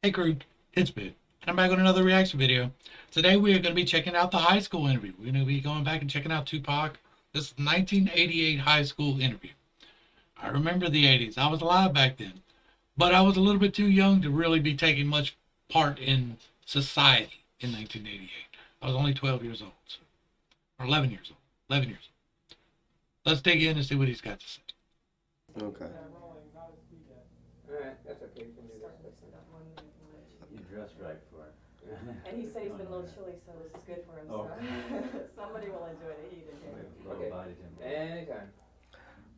Hey crew, it's Bit, and I'm back with another reaction video. Today we are going to be checking out the high school interview. We're going to be going back and checking out Tupac. This is 1988 high school interview. I remember the 80s. I was alive back then, but I was a little bit too young to really be taking much part in society in 1988. I was only 12 years old, or 11 years old. 11 years old. Let's dig in and see what he's got to say. Okay. Alright, that's okay. You can do this. You dressed right for it. And he said he's been a little chilly, so this is good for him. Oh. So somebody will enjoy the heat in here. Okay. Body temperature. Anytime.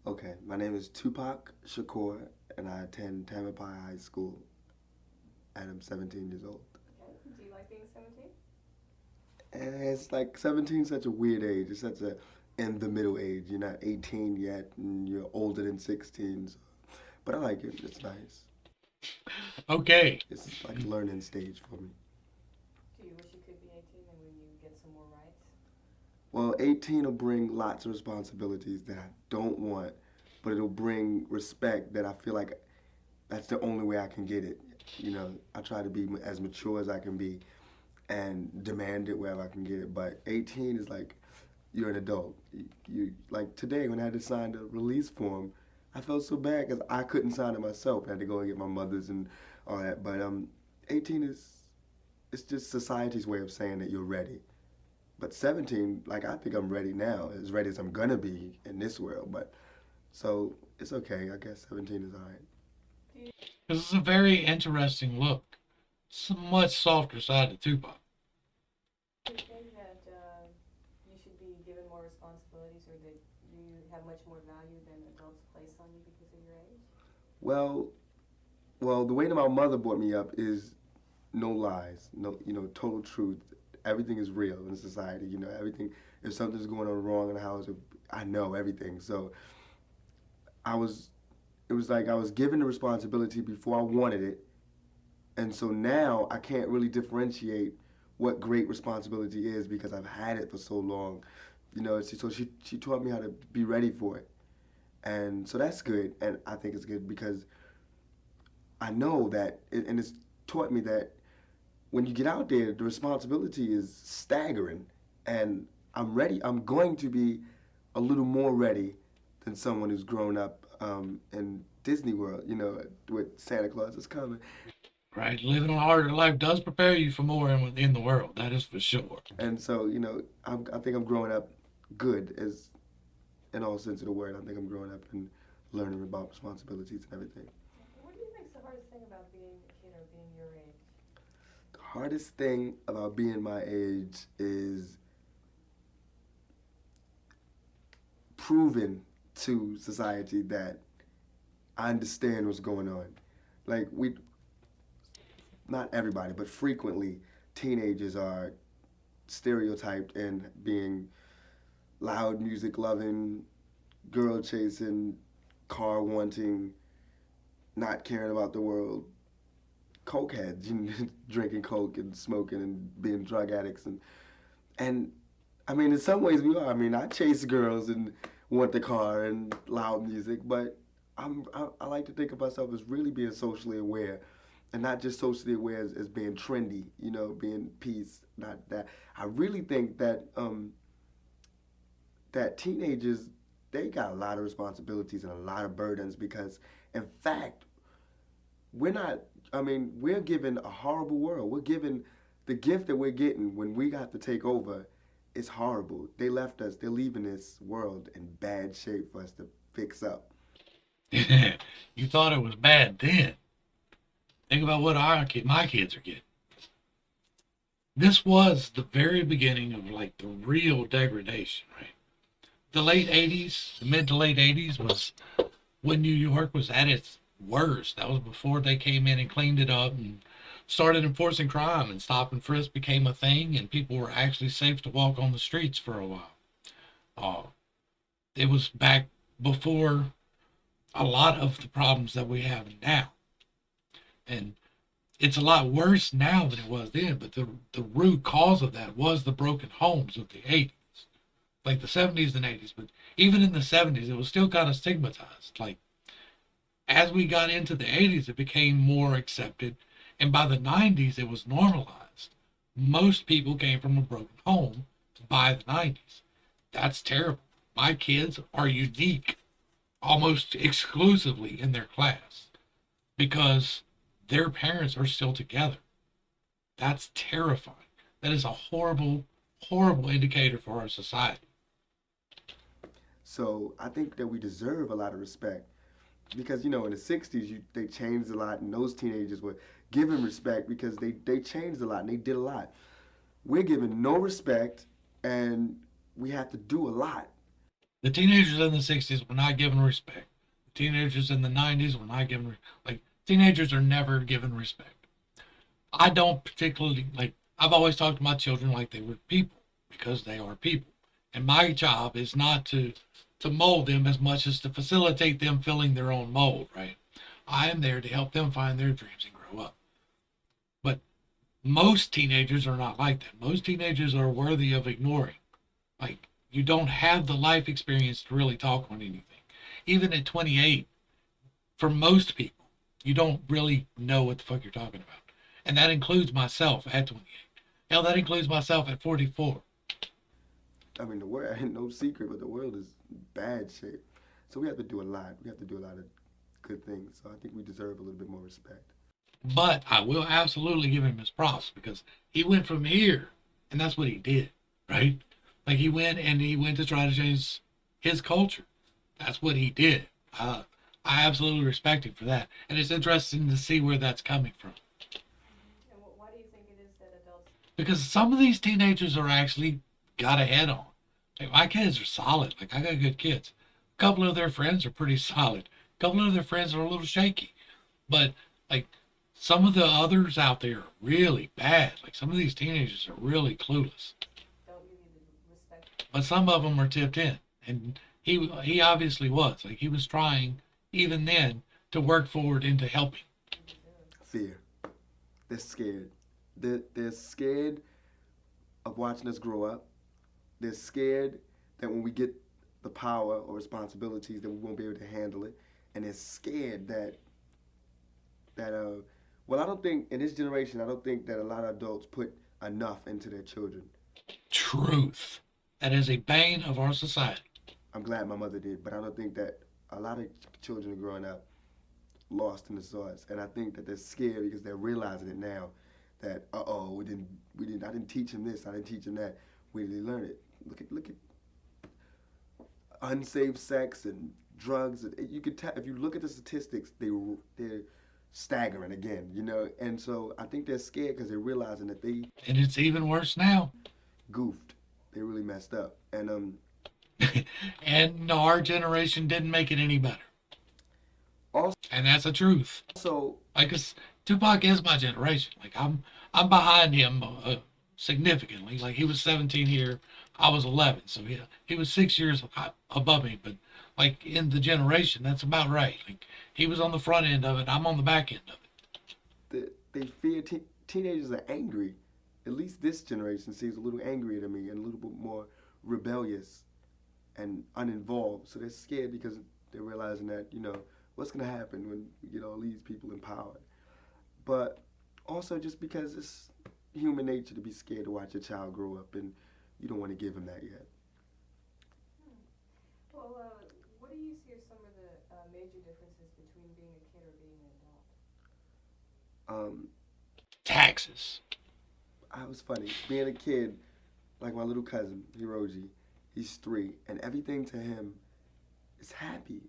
Okay. My name is Tupac Shakur, and I attend Tampapi High School, and I'm 17 years old. Okay. Do you like being 17? And it's like 17 is such a weird age. It's such a in the middle age. You're not 18 yet, and you're older than 16. So. But I like it. It's nice. Okay. It's like a learning stage for me. Do you wish you could be 18 and when you get some more rights? Well, 18 will bring lots of responsibilities that I don't want, but it'll bring respect that I feel like that's the only way I can get it. You know, I try to be as mature as I can be and demand it wherever I can get it. But 18 is like, you're an adult. You like today when I had to sign the release form, I felt so bad because I couldn't sign it myself. I had to go and get my mother's and all that. But 18 it's just society's way of saying that you're ready. But 17, like I think I'm ready now, as ready as I'm gonna be in this world. But so it's okay. I guess 17 is all right. This is a very interesting look. It's a much softer side of Tupac. Do you think that you should be given more responsibilities, or that you have much more value than adults place on you because of your age? Well, the way that my mother brought me up is no lies, no, total truth. Everything is real in society. You know, everything. If something's going on wrong in the house, I know everything. So it was like I was given the responsibility before I wanted it, and so now I can't really differentiate what great responsibility is because I've had it for so long. You know, so she taught me how to be ready for it, and so that's good, and I think it's good because I know that, and it's taught me that when you get out there, the responsibility is staggering, and I'm ready. I'm going to be a little more ready than someone who's grown up in Disney World, you know, with Santa Claus is coming. Right, living a harder life does prepare you for more in the world. That is for sure. And so, you know, I think I'm growing up good, as in all sense of the word. I think I'm growing up and learning about responsibilities and everything. What do you think is the hardest thing about being a kid or being your age? The hardest thing about being my age is proving to society that I understand what's going on. Like not everybody, but frequently teenagers are stereotyped in being loud music loving, girl chasing, car wanting, not caring about the world, cokeheads, you know, drinking coke and smoking and being drug addicts and I mean in some ways we are. I mean I chase girls and want the car and loud music, but I like to think of myself as really being socially aware. And not just socially aware as being trendy, you know, being peace, not that. I really think that that teenagers, they got a lot of responsibilities and a lot of burdens because, in fact, we're given a horrible world. We're given the gift that we're getting when we got to take over is horrible. They left us, they're leaving this world in bad shape for us to fix up. You thought it was bad then. Think about what my kids are getting. This was the very beginning of like the real degradation, right? The late 80s, the mid to late 80s was when New York was at its worst. That was before they came in and cleaned it up and started enforcing crime, and stop and frisk became a thing and people were actually safe to walk on the streets for a while. It was back before a lot of the problems that we have now. And it's a lot worse now than it was then, but the root cause of that was the broken homes of the 80s. Like the 70s and 80s, but even in the 70s, it was still kind of stigmatized. Like, as we got into the 80s, it became more accepted, And by the 90s, it was normalized. Most people came from a broken home by the 90s. That's terrible. My kids are unique almost exclusively in their class because their parents are still together. That's terrifying. That is a horrible, horrible indicator for our society. So I think that we deserve a lot of respect because in the '60s they changed a lot, and those teenagers were given respect because they changed a lot and they did a lot. We're given no respect, and we have to do a lot. The teenagers in the 60s were not given respect. The teenagers in the 90s were not given, like, teenagers are never given respect. I don't particularly, like, I've always talked to my children like they were people because they are people. And my job is not to mold them as much as to facilitate them filling their own mold, right? I am there to help them find their dreams and grow up. But most teenagers are not like that. Most teenagers are worthy of ignoring. Like, you don't have the life experience to really talk on anything. Even at 28, for most people, you don't really know what the fuck you're talking about. And that includes myself at 28. Hell, that includes myself at 44. I mean, the world ain't no secret, but the world is in bad shape. So we have to do a lot. We have to do a lot of good things. So I think we deserve a little bit more respect. But I will absolutely give him his props because he went from here, and that's what he did, right? Like he went to try to change his culture. That's what he did. I absolutely respect him for that, and it's interesting to see where that's coming from. And why do you think it is that adults? Because some of these teenagers are actually got a head on. Like my kids are solid. Like I got good kids. A couple of their friends are pretty solid. A couple of their friends are a little shaky, but like some of the others out there are really bad. Like some of these teenagers are really clueless. Don't give you the respect. But some of them are tipped in, and he obviously was. Like he was trying even then to work forward into helping. Fear. They're scared. They're scared of watching us grow up. They're scared that when we get the power or responsibilities that we won't be able to handle it, and they're scared that well, I don't think in this generation, I don't think that a lot of adults put enough into their children. Truth. That is a bane of our society. I'm glad my mother did, but I don't think that a lot of children are growing up lost in the sauce, and I think that they're scared because they're realizing it now. That I didn't teach him this, I didn't teach him that. Where did he learn it? Look at unsafe sex and drugs. You could tell if you look at the statistics, they're staggering again, And so I think they're scared because they're realizing that they And it's even worse now. goofed. They really messed up, and And our generation didn't make it any better. Also, And that's the truth. Like, 'cause Tupac is my generation. Like, I'm behind him significantly. Like, he was 17 here, I was 11, so he was 6 years above me. But like in the generation, that's about right. Like, he was on the front end of it, I'm on the back end of it. they fear teenagers are angry. At least this generation seems a little angrier to me and a little bit more rebellious and uninvolved. So they're scared because they're realizing that, what's going to happen when we get all these people in power. But also just because it's human nature to be scared to watch a child grow up, and you don't want to give him that yet. Well, what do you see are some of the major differences between being a kid or being an adult? Taxes. I was funny. Being a kid, like my little cousin, Hiroji, he's 3, and everything to him is happy.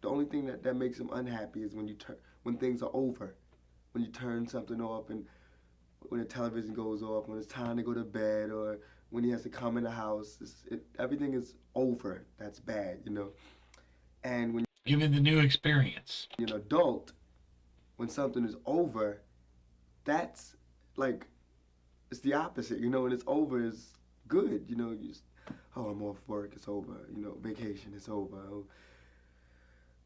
The only thing that makes him unhappy is when things are over, when you turn something off, and when the television goes off, when it's time to go to bed, or when he has to come in the house. Everything is over. That's bad, And when Give him the new experience. you're an adult, when something is over, that's like, it's the opposite, when it's over is good, you just, I'm off work, it's over, vacation, it's over, oh,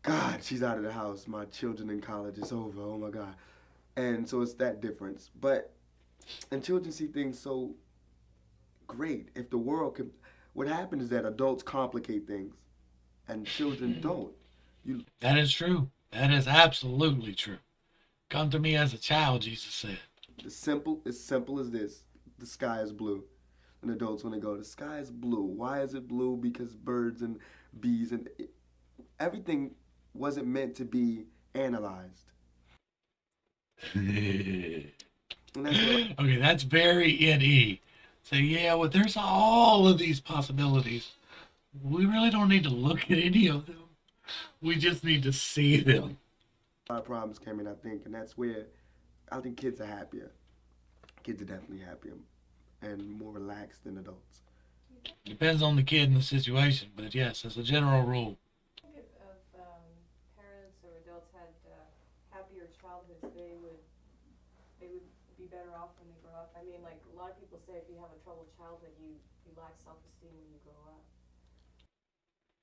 God, she's out of the house, my children in college, it's over, oh my God. And so it's that difference. And children see things so great. If the world can, what happens is that adults complicate things and children don't. That is true. That is absolutely true. Come to me as a child, Jesus said. As simple as this. The sky is blue. And adults when they go, the sky is blue. Why is it blue? Because birds and bees and everything wasn't meant to be analyzed. Okay, And that's what that's very NE. So yeah, well, there's all of these possibilities. We really don't need to look at any of them. We just need to see them. a lot of problems came in, I think, and that's where I think kids are happier. Kids are definitely happier and more relaxed than adults. Depends on the kid and the situation, but yes, as a general rule. If parents or adults had happier childhoods, they would be better off when they grow up. I mean, like a lot of people say, if you have a troubled childhood, you lack self-esteem when you grow up.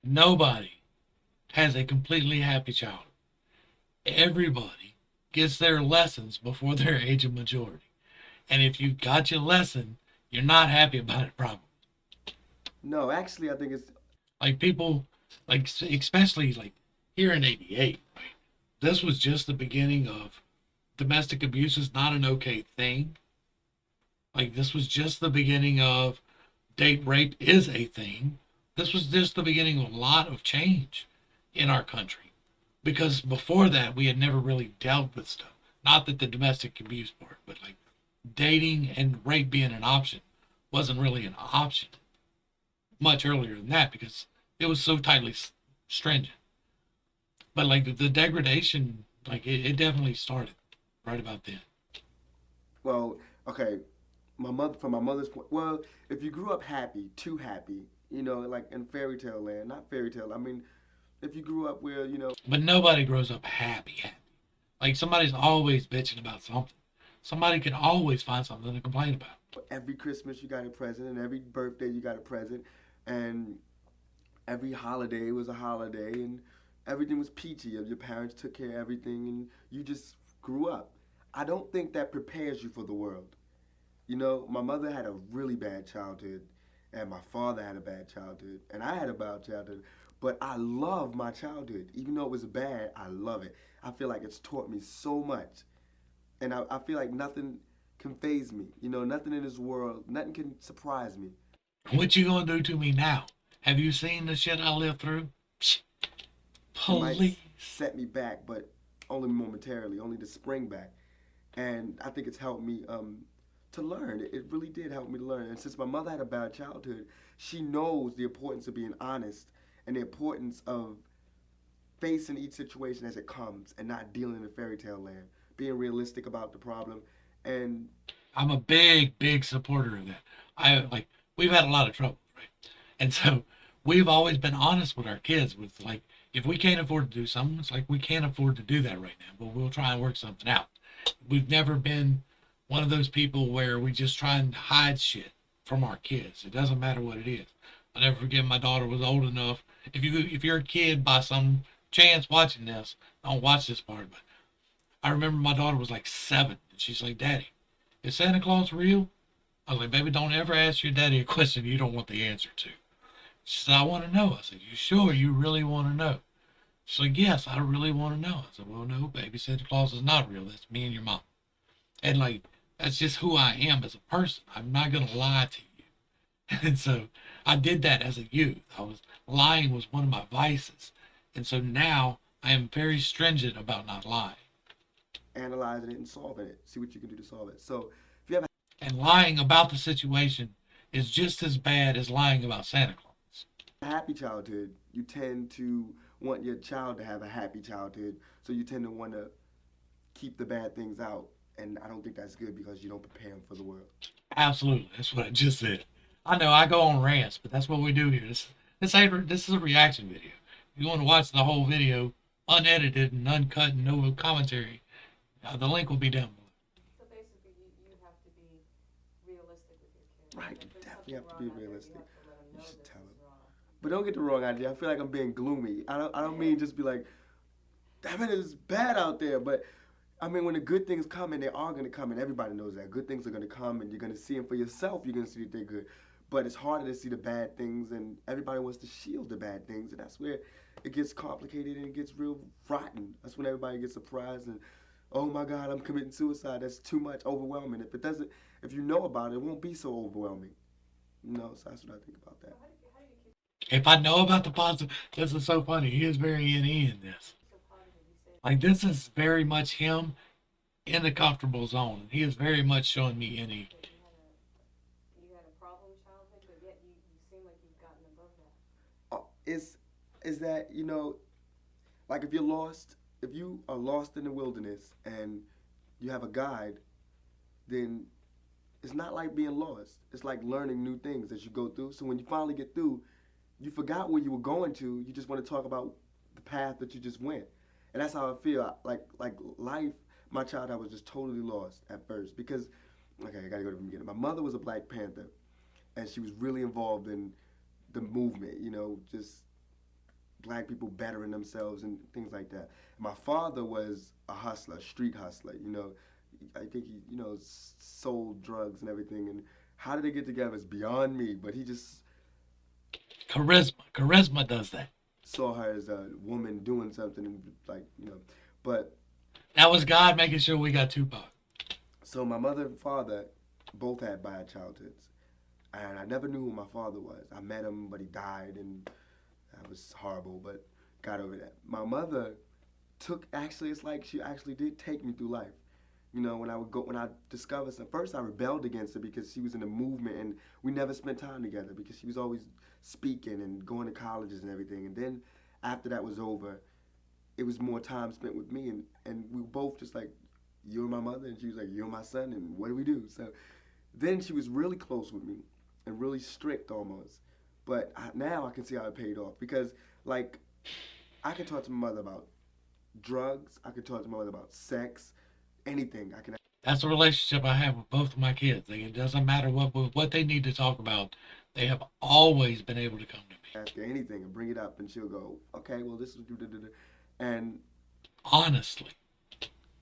Nobody has a completely happy childhood. Everybody gets their lessons before their age of majority. And if you got your lesson, you're not happy about it, probably. No, actually, I think it's Like people, like especially like here in '88, right? This was just the beginning of domestic abuse is not an okay thing. Like this was just the beginning of date rape is a thing. This was just the beginning of a lot of change in our country. Because before that, we had never really dealt with stuff. Not that the domestic abuse part, but like dating and rape being an option wasn't really an option much earlier than that because it was so tightly stringent. But like the degradation, like it definitely started right about then. well, okay. From my mother's point. Well, if you grew up happy, too happy, like in fairy tale land, not fairy tale. I mean, if you grew up where But nobody grows up happy, happy. Like somebody's always bitching about something. Somebody can always find something to complain about. every Christmas you got a present, and every birthday you got a present, and every holiday was a holiday, and everything was peachy. Your parents took care of everything, and you just grew up. I don't think that prepares you for the world. My mother had a really bad childhood, and my father had a bad childhood, and I had a bad childhood. But I love my childhood. Even though it was bad, I love it. I feel like it's taught me so much. And I feel like nothing can phase me. Nothing in this world, nothing can surprise me. What you gonna do to me now? Have you seen the shit I lived through? Psh, It might police. set me back, but only momentarily, only to spring back. And I think it's helped me to learn. It really did help me to learn. And since my mother had a bad childhood, she knows the importance of being honest and the importance of facing each situation as it comes and not dealing in a fairy tale land, being realistic about the problem. And I'm a big, big supporter of that. I like we've had a lot of trouble, right? And so we've always been honest with our kids with like if we can't afford to do something, it's like we can't afford to do that right now, but we'll try and work something out. We've never been one of those people where we just try and hide shit from our kids. It doesn't matter what it is. I'll never forget my daughter was old enough. If you're a kid by some chance watching this, don't watch this part, but I remember my daughter was like 7 and she's like, Daddy, is Santa Claus real? I was like, baby, don't ever ask your daddy a question you don't want the answer to. She said, I want to know. I said, you sure you really want to know? She's like, yes, I really want to know. I said, well, no, baby, Santa Claus is not real. That's me and your mom. And like, that's just who I am as a person. I'm not going to lie to you. And so I did that as a youth. Lying was one of my vices. And so now I am very stringent about not lying. analyzing it and solving it. See what you can do to solve it. So if you have And lying about the situation is just as bad as lying about Santa Claus. a happy childhood, you tend to want your child to have a happy childhood. So you tend to want to keep the bad things out. And I don't think that's good because you don't prepare them for the world. Absolutely. That's what I just said. I know I go on rants, but that's what we do here. This is a reaction video. If you want to watch the whole video, unedited and uncut and no commentary, the link will be down below. So basically, you have to be realistic with your kids. Right, If you there's definitely have to something be wrong out there, realistic. You have to let them You know should this tell is them. wrong. But don't get the wrong idea. I feel like I'm being gloomy. I don't mean just be like, damn it, it's bad out there. But I mean, when the good things come, and they are going to come, and everybody knows that good things are going to come, and you're going to see them for yourself. You're going to see that they're good. But it's harder to see the bad things, and everybody wants to shield the bad things, and that's where it gets complicated and it gets real rotten. That's when everybody gets surprised and, oh my God, I'm committing suicide. That's too much, overwhelming. If you know about it, it won't be so overwhelming. So that's what I think about that. How do you keep If I know about the positive, this is so funny. He is very NE in this. so positive? You say Like, this is very much him in the comfortable zone. He is very much showing me NE. that you had a problem childhood, but yet you seem like you've gotten above that. Is that, like if you are lost in the wilderness and you have a guide, then it's not like being lost. It's like learning new things as you go through. So when you finally get through, you forgot where you were going to. You just want to talk about the path that you just went. And that's how I feel. Like life, my childhood was just totally lost at first because, okay, I gotta go to the beginning. My mother was a Black Panther, and she was really involved in the movement. Just Black people bettering themselves and things like that. My father was a hustler, street hustler. I think he, sold drugs and everything. And how did they get together is beyond me. But he just Charisma does that. saw her as a woman doing something, and But That was God making sure we got Tupac. so my mother and father both had bad childhoods, and I never knew who my father was. I met him, but he died, and that was horrible. But got over that. My mother it's like she actually did take me through life. When I discovered some, first I rebelled against her because she was in the movement and we never spent time together because she was always speaking and going to colleges and everything. And then after that was over, it was more time spent with me and we were both just like, you're my mother, and she was like, you're my son, and what do we do? So then she was really close with me and really strict almost. But now I can see how it paid off because like I could talk to my mother about drugs, I could talk to my mother about sex, anything. I can That's the relationship I have with both of my kids. It doesn't matter what they need to talk about. They have always been able to come to me. ask her anything and bring it up, and she'll go, okay, well, this is and Honestly.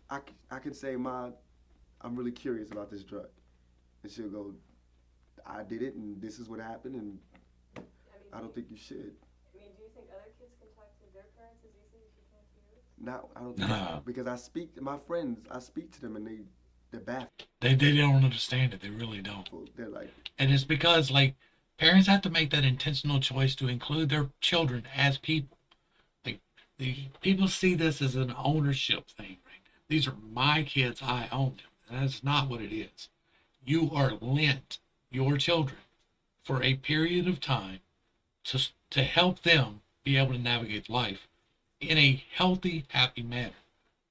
I can say, Ma, I'm really curious about this drug, and she'll go, I did it, and this is what happened, and I don't think you should. Do you think other kids can talk to their parents as easily as you can to yours? No, I don't think so, because I speak to my friends, I speak to them, and they're baffled. They don't understand it. They really don't. They're like, And it's because, like, parents have to make that intentional choice to include their children as people. Like, people see this as an ownership thing, right? These are my kids, I own them. And that's not what it is. You are lent your children for a period of time to help them be able to navigate life in a healthy, happy manner.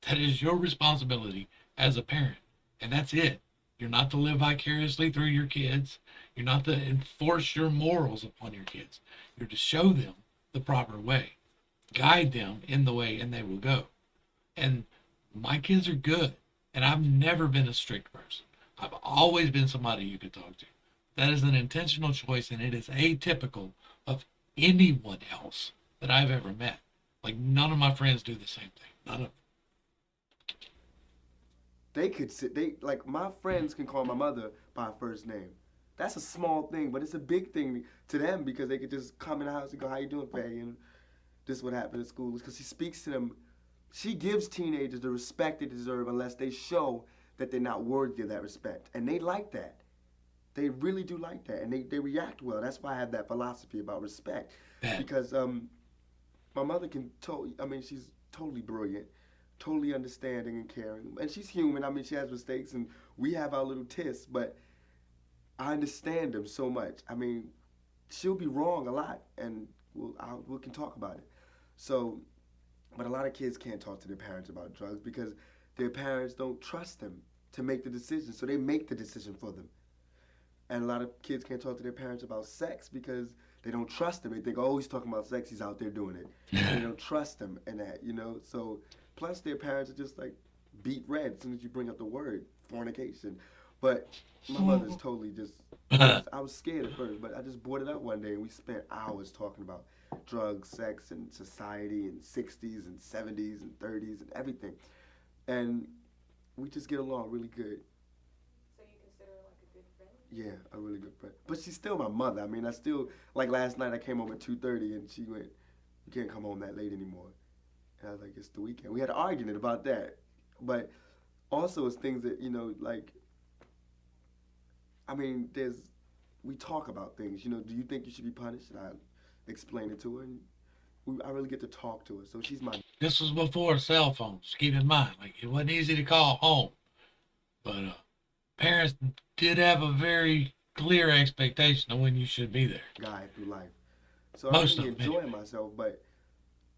That is your responsibility as a parent. And that's it. You're not to live vicariously through your kids. You're not to enforce your morals upon your kids. You're to show them the proper way, guide them in the way, and they will go. And my kids are good. And I've never been a strict person. I've always been somebody you could talk to. That is an intentional choice, and it is atypical of anyone else that I've ever met. Like, none of my friends do the same thing. None of them. like my friends can call my mother by her first name. That's a small thing, but it's a big thing to them because they could just come in the house and go, how you doing, Faye? And this is what happened at school. Because she speaks to them. She gives teenagers the respect they deserve unless they show that they're not worthy of that respect. And they like that. They really do like that. And they react well. That's why I have that philosophy about respect. Yeah. Because my mother she's totally brilliant, totally understanding and caring. And she's human. She has mistakes and we have our little tists, but I understand them so much. She'll be wrong a lot and we can talk about it. So, but a lot of kids can't talk to their parents about drugs because their parents don't trust them to make the decision. So they make the decision for them. And a lot of kids can't talk to their parents about sex because they don't trust them. They think, oh, he's talking about sex, he's out there doing it. And they don't trust them in that, So, plus their parents are just like beat red as soon as you bring up the word fornication. But my mother's totally just, I was scared at first, but I just brought it up one day and we spent hours talking about drugs, sex, and society, and 60s and 70s and 30s and everything. And we just get along really good. So you consider her like a good friend? Yeah, a really good friend. But she's still my mother. I still, like last night I came home at 2:30 and she went, you can't come home that late anymore. And I was like, it's the weekend. We had an argument about that. But also it's things that, you know, like, I mean, we talk about things, you know, do you think you should be punished? And I explain it to her, and I really get to talk to her. So she's my This was before cell phones. Keep in mind, like it wasn't easy to call home, but parents did have a very clear expectation of when you should be there. guide through life. So I'm Most really of them, enjoying anyway. myself, but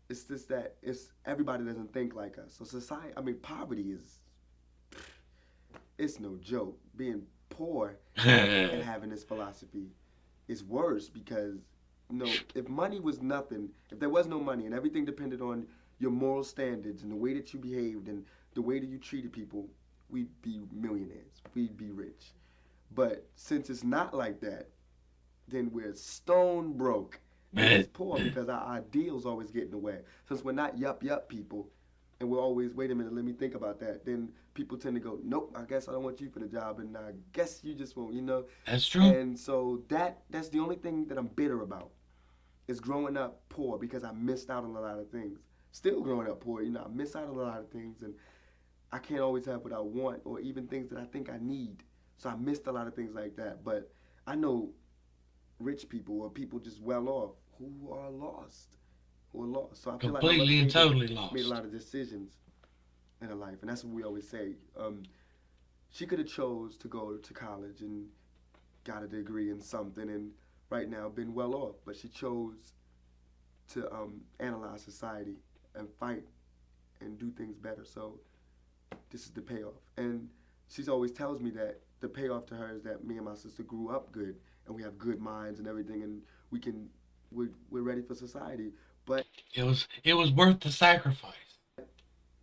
it's just that it's everybody doesn't think like us. So society, I mean, poverty is it's no joke. Being poor and having this philosophy is worse because you know if money was nothing, if there was no money and everything depended on your moral standards and the way that you behaved and the way that you treated people, we'd be millionaires. We'd be rich. But since it's not like that, then we're stone broke. And it's poor because our ideals always get in the way. Since we're not yup people, and we're always, wait a minute, let me think about that. Then people tend to go, nope, I guess I don't want you for the job, and I guess you just won't, you know. That's true. And so that's the only thing that I'm bitter about is growing up poor because I missed out on a lot of things. Still growing up poor, you know, I miss out on a lot of things, and I can't always have what I want or even things that I think I need. So I missed a lot of things like that. But I know rich people or people just well off who are lost or lost. So I feel like my mother Completely and totally made a lost. lot of decisions in her life, and that's what we always say. She could have chose to go to college and got a degree in something, and right now been well off. But she chose to analyze society and fight and do things better. So this is the payoff. And she's always tells me that the payoff to her is that me and my sister grew up good and we have good minds and everything, and we're ready for society. But It was worth the sacrifice.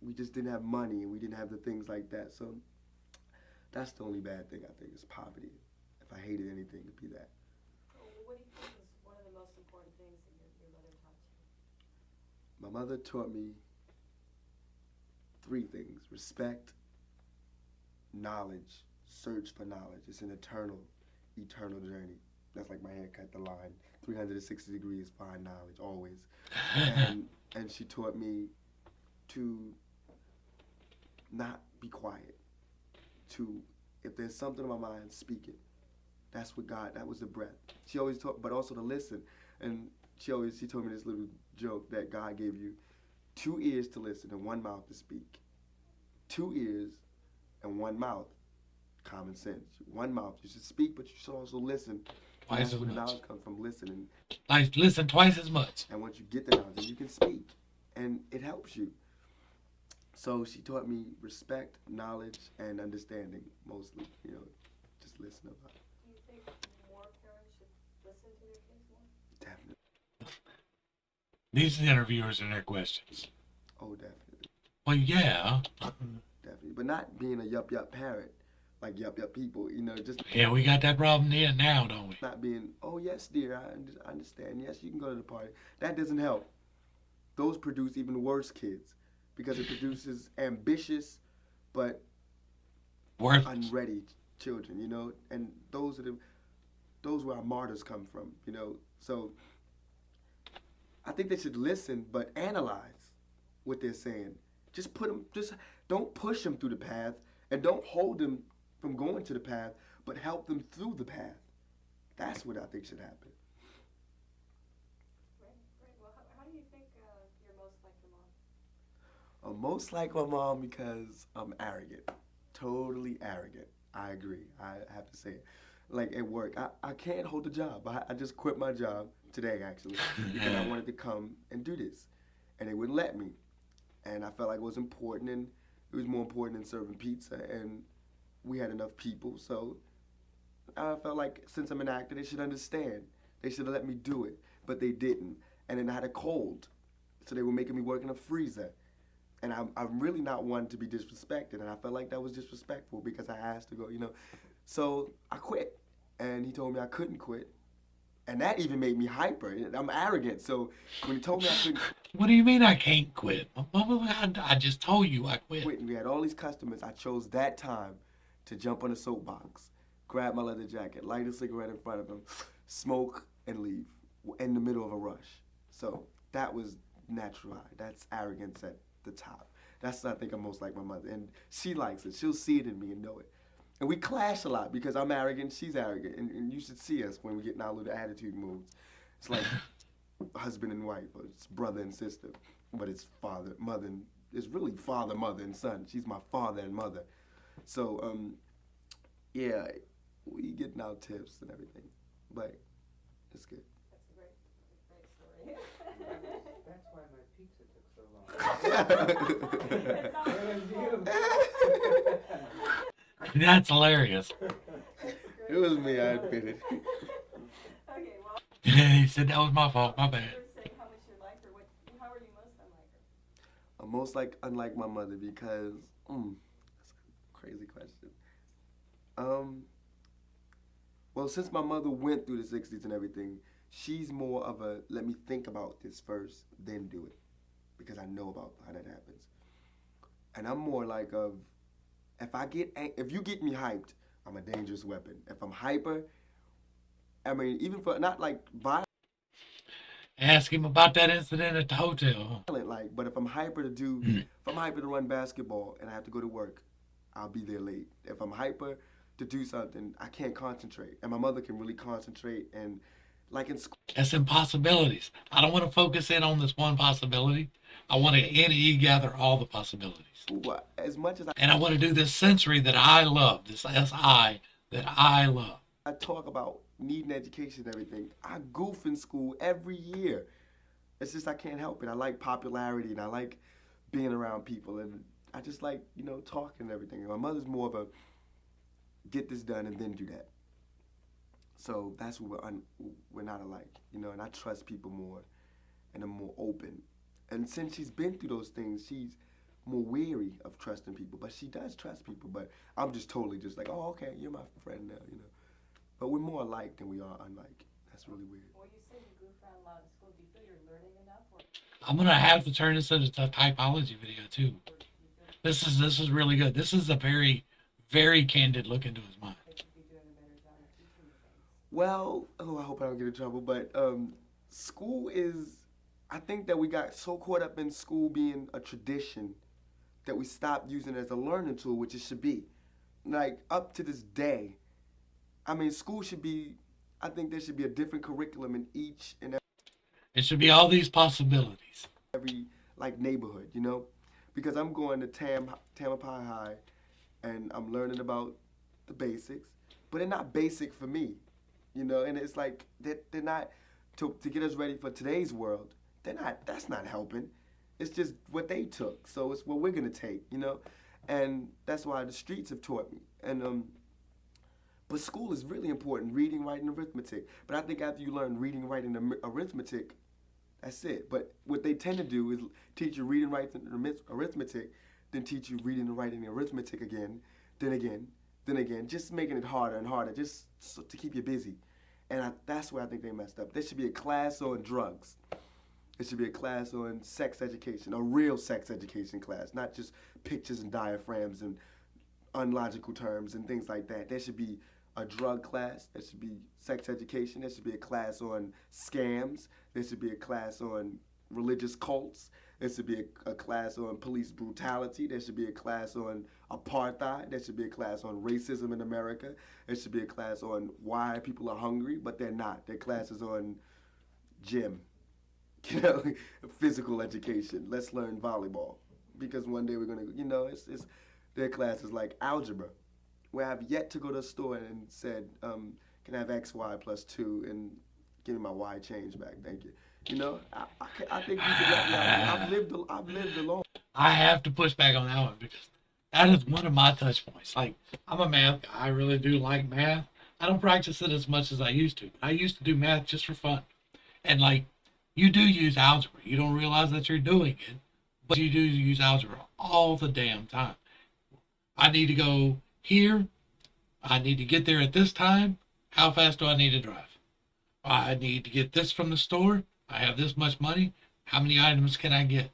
we just didn't have money and we didn't have the things like that. So that's the only bad thing I think is poverty. If I hated anything, it'd be that. Well, what do you think is one of the most important things that your mother taught you? My mother taught me three things: respect, knowledge, search for knowledge. It's an eternal journey. That's like my haircut, the line. 360 degrees, find knowledge, always. And she taught me to not be quiet. To, if there's something on my mind, speak it. That's what God, that was the breath. She always taught, but also to listen. And she told me this little joke that God gave you 2 ears to listen and 1 mouth to speak. 2 ears and 1 mouth. Common sense. 1 mouth, you should speak, but you should also listen. And Twice that's as where the much. knowledge comes from, listening. Like, listen twice as much. And once you get the knowledge, then you can speak. And it helps you. So she taught me respect, knowledge, and understanding, mostly. You know, just listen a lot. Do you think more parents should listen to their kids more? Definitely. These interviewers and their questions. Oh, definitely. Well, yeah. Definitely. But not being a yup parent, like yup people, you know, just Yeah, we got that problem here now, don't we? not being, oh, yes, dear, I understand. Yes, you can go to the party. That doesn't help. Those produce even worse kids because it produces ambitious but Worthless. unready children, you know, and those where our martyrs come from, you know. So I think they should listen but analyze what they're saying. Just don't push them through the path and don't hold them from going to the path, but help them through the path. That's what I think should happen. Right. Well, how do you think you're most like your mom? I'm most like my mom because I'm arrogant. Totally arrogant. I agree. I have to say it. Like at work, I can't hold a job. I just quit my job today, actually, because I wanted to come and do this. And they wouldn't let me. And I felt like it was important, and it was more important than serving pizza. And we had enough people, so I felt like since I'm an actor, they should understand. They should have let me do it, but they didn't. And then I had a cold, so they were making me work in a freezer. And I'm really not one to be disrespected, and I felt like that was disrespectful because I asked to go, you know. So I quit, and he told me I couldn't quit. And that even made me hyper. I'm arrogant, so when he told me I couldn't What do you mean I can't quit? I just told you I quit. quit, and we had all these customers, I chose that time to jump on a soapbox, grab my leather jacket, light a cigarette in front of him, smoke, and leave in the middle of a rush. So that was natural. That's arrogance at the top. That's I think I'm most like my mother, and she likes it. She'll see it in me and know it. And we clash a lot because I'm arrogant, she's arrogant, and you should see us when we get in our little attitude moods. It's like husband and wife, or it's brother and sister, but it's father, mother, and it's really father, mother, and son. She's my father and mother. So yeah, we getting our tips and everything, but it's good. That's a great story. That's why my pizza took so long. That's hilarious. It was me, I admit it. Okay, well, He said that was my fault. My bad. you were saying how much you like her. How are you most unlike her? I'm most unlike my mother because that's a crazy question. Well, since my mother went through the '60s and everything, she's more of a let me think about this first, then do it, because I know about how that happens. And I'm more like of if you get me hyped, I'm a dangerous weapon. If I'm hyper, I mean even for not like violent, Ask him about that incident at the hotel. like, but if I'm hyper to run basketball and I have to go to work, I'll be there late. If I'm hyper to do something, I can't concentrate. And my mother can really concentrate. And like in school, That's impossibilities. I don't want to focus in on this one possibility. I want to gather all the possibilities. as much as And I want to do this sensory that I love, this SI that I love. I talk about needing education and everything, I goof in school every year. It's just I can't help it. I like popularity and I like being around people. And I just like, talking and everything. And my mother's more of a get this done and then do that. So that's what we're not alike, and I trust people more and I'm more open. And since she's been through those things, she's more weary of trusting people, but she does trust people. But I'm just totally just like, oh, okay, you're my friend now. But we're more alike than we are unlike. That's really weird. Well, you say you goof around a lot in school. Do you feel you're learning enough, or I'm going to have to turn this into a typology video too. do you feel This is really good. This is a very, very candid look into his mind. they could be doing a better job of teaching you things? Well, I hope I don't get in trouble, but school is, I think that we got so caught up in school being a tradition that we stopped using it as a learning tool, which it should be. Like, up to this day, I mean, school should be, I think there should be a different curriculum in each and It should be all these possibilities. every, like, neighborhood, Because I'm going to Tamalpais High, and I'm learning about the basics, but they're not basic for me, and it's like, they're not, to get us ready for today's world, that's not helping. It's just what they took, so it's what we're gonna take, and that's why the streets have taught me. And but school is really important, reading, writing, arithmetic. But I think after you learn reading, writing, and arithmetic, that's it. But what they tend to do is teach you reading, writing, and arithmetic, then teach you reading and writing and arithmetic again, then again, just making it harder and harder, just to keep you busy. And that's where I think they messed up. There should be a class on drugs. It should be a class on sex education, a real sex education class, not just pictures and diaphragms and unlogical terms and things like that. There should be a drug class. There should be sex education. There should be a class on scams. There should be a class on religious cults. There should be a class on police brutality. There should be a class on apartheid. There should be a class on racism in America. There should be a class on why people are hungry, but they're not. Their classes on gym, physical education. Let's learn volleyball. Because one day we're going to, it's their classes like algebra, where I've yet to go to a store and said, can I have X, Y plus 2 and give me my Y change back? Thank you. I think you should let me out. I've lived alone. I have to push back on that one because that is one of my touch points. Like, I'm a math guy. I really do like math. I don't practice it as much as I used to. I used to do math just for fun. And like, you do use algebra. You don't realize that you're doing it, but you do use algebra all the damn time. I need to go here. I need to get there at this time. How fast do I need to drive? I need to get this from the store. I have this much money. How many items can I get?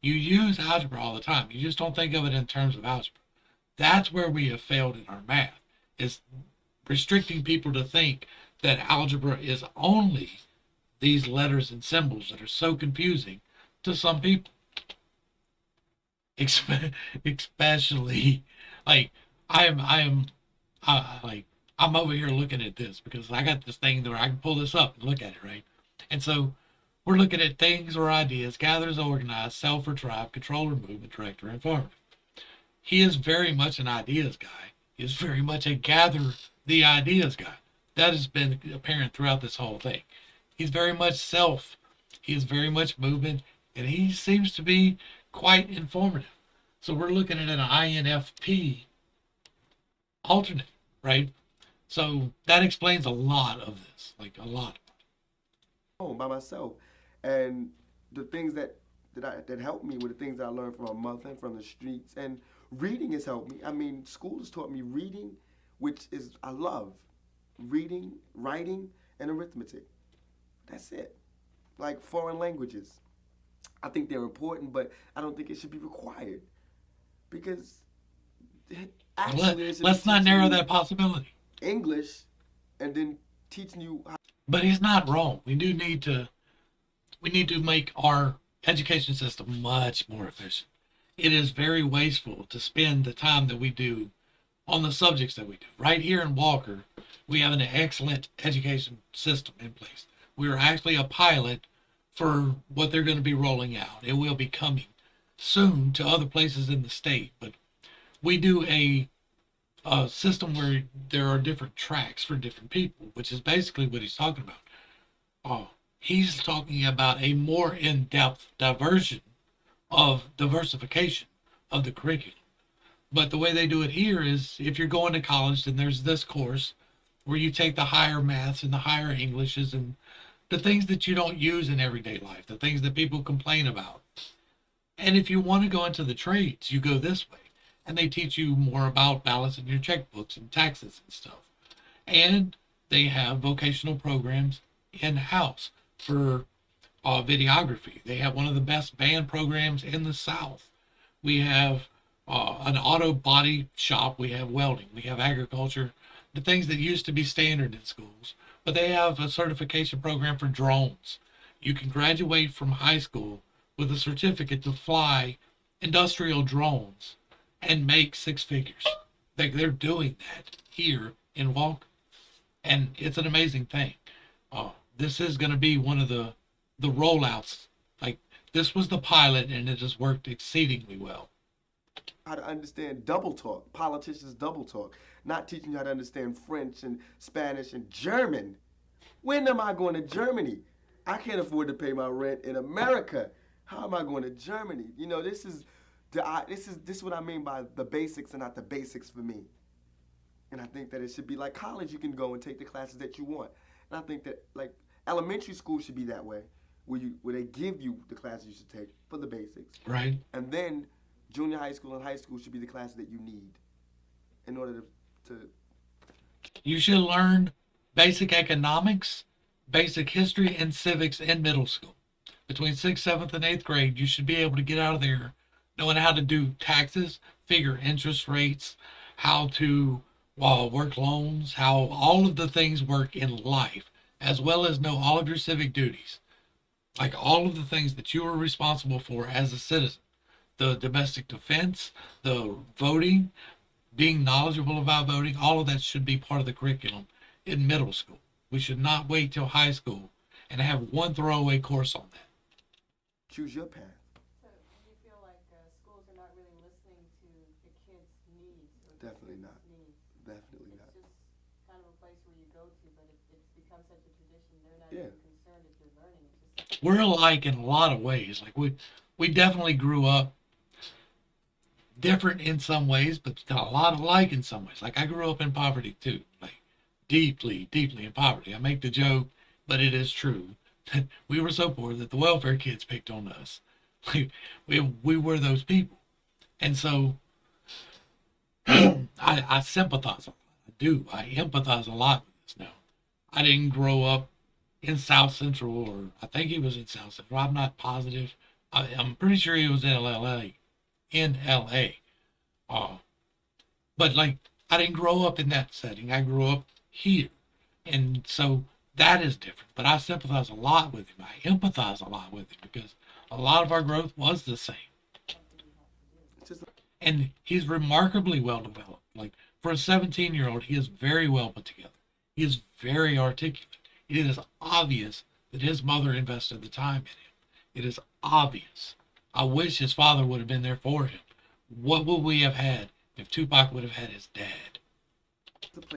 You use algebra all the time. You just don't think of it in terms of algebra. That's where we have failed in our math, is restricting people to think that algebra is only these letters and symbols that are so confusing to some people. especially like like I'm over here looking at this because I got this thing where I can pull this up and look at it, right? And so we're looking at things or ideas, gathers, organized, self or tribe, controller, movement, director, informative. He is very much an ideas guy. He is very much a gather the ideas guy. That has been apparent throughout this whole thing. He's very much self. He is very much movement, and he seems to be quite informative. So we're looking at an INFP alternate, right? So that explains a lot of this, like a lot. home by myself, and the things that helped me were the things that I learned from my mother and from the streets. And reading has helped me. I mean, school has taught me reading, which is I love reading, writing, and arithmetic. That's it. Like foreign languages, I think they're important, but I don't think it should be required because actually it should Let's be not teaching narrow you that possibility. English and then teaching you how. But he's not wrong. We need to make our education system much more efficient. It is very wasteful to spend the time that we do on the subjects that we do. Right here in Walker, we have an excellent education system in place. We are actually a pilot for what they're going to be rolling out. It will be coming soon to other places in the state, but we do a system where there are different tracks for different people, which is basically what he's talking about. He's talking about a more in-depth diversification of the curriculum. But the way they do it here is if you're going to college, then there's this course where you take the higher maths and the higher Englishes and the things that you don't use in everyday life, the things that people complain about. And if you want to go into the trades, you go this way. And they teach you more about balancing your checkbooks and taxes and stuff. And they have vocational programs in-house for videography. They have one of the best band programs in the South. We have an auto body shop. We have welding. We have agriculture, the things that used to be standard in schools. But they have a certification program for drones. You can graduate from high school with a certificate to fly industrial drones and make six figures. They're doing that here in Walker. And it's an amazing thing. This is going to be one of the rollouts. Like, this was the pilot, and it has worked exceedingly well. How to understand double talk, politicians double talk, not teaching you how to understand French and Spanish and German. When am I going to Germany? I can't afford to pay my rent in America. How am I going to Germany? You know, this is what I mean by the basics and not the basics for me. And I think that it should be like college. You can go and take the classes that you want. And I think that like elementary school should be that way, where they give you the classes you should take for the basics. Right. And then junior high school and high school should be the classes that you need in order to You should learn basic economics, basic history, and civics in middle school. Between 6th, 7th, and 8th grade, you should be able to get out of there knowing how to do taxes, figure interest rates, how to work loans, how all of the things work in life, as well as know all of your civic duties, like all of the things that you are responsible for as a citizen. The domestic defense, the voting, being knowledgeable about voting, all of that should be part of the curriculum in middle school. We should not wait till high school and have one throwaway course on that. choose your path. So do you feel like schools are not really listening to the kids' needs? Or the Definitely not. students' needs? Definitely It's not. just kind of a place where you go to, but it's become such a tradition. They're not Yeah. even concerned if you're learning. It's just We're alike in a lot of ways. Like we definitely grew up different in some ways, but a lot alike in some ways. Like I grew up in poverty too, like deeply, deeply in poverty. I make the joke, but it is true that we were so poor that the welfare kids picked on us. We were those people, and so I sympathize a lot. I do. I empathize a lot with this now. I didn't grow up in South Central, or I think he was in South Central. I'm not positive. I'm pretty sure he was in LA. In LA. But like, I didn't grow up in that setting. I grew up here. And so that is different. But I sympathize a lot with him. I empathize a lot with him because a lot of our growth was the same. And he's remarkably well developed. Like for a 17-year-old, he is very well put together. He is very articulate. It is obvious that his mother invested the time in him. It is obvious. I wish his father would have been there for him. What would we have had if Tupac would have had his dad?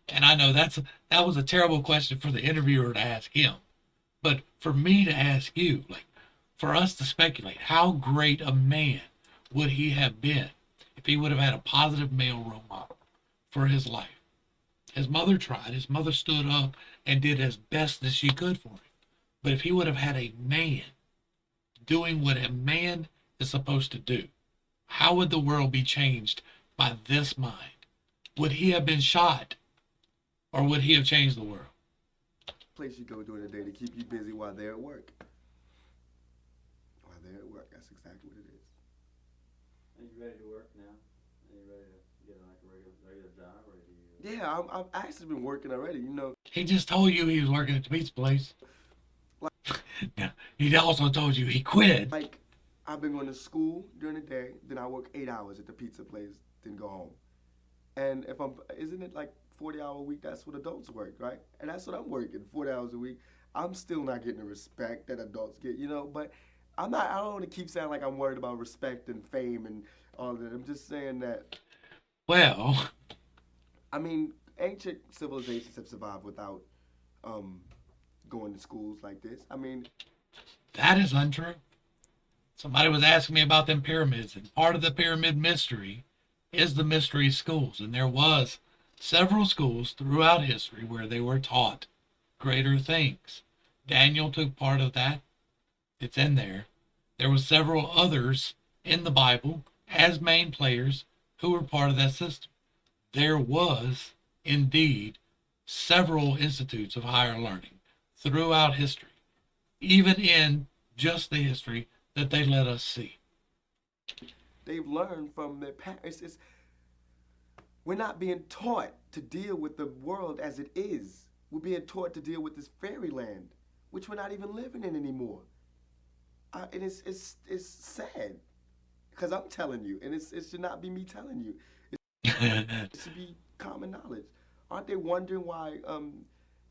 And I know that was a terrible question for the interviewer to ask him. But for me to ask you, like, for us to speculate, how great a man would he have been if he would have had a positive male role model for his life? His mother tried. His mother stood up and did as best as she could for him. But if he would have had a man doing what a man is supposed to do, how would the world be changed by this mind? Would he have been shot, or would he have changed the world? Place you go during the day to keep you busy while they're at work. While they're at work, that's exactly what it is. Are you ready to work now? Are you ready to get like a regular job, or do you? Yeah, I've actually been working already. You know, He just told you he was working at the pizza place. Yeah, he also told you he quit. like I've been going to school during the day, then I work 8 hours at the pizza place, then go home. And if isn't it like 40-hour a week? That's what adults work, right? And that's what I'm working, 40 hours a week. I'm still not getting the respect that adults get, you know. But I don't want to keep sounding like I'm worried about respect and fame and all of that. I'm just saying that. Well, I mean, ancient civilizations have survived without going to schools like this. I mean, that is untrue. Somebody was asking me about them pyramids, and part of the pyramid mystery is the mystery schools. And there was several schools throughout history where they were taught greater things. Daniel took part of that. It's in there. There were several others in the Bible as main players who were part of that system. There was indeed several institutes of higher learning throughout history, even in just the history that they let us see. they've learned from their parents. We're not being taught to deal with the world as it is. We're being taught to deal with this fairyland, which we're not even living in anymore. And it's sad, because I'm telling you, and it should not be me telling you. It should be common knowledge. Aren't they wondering why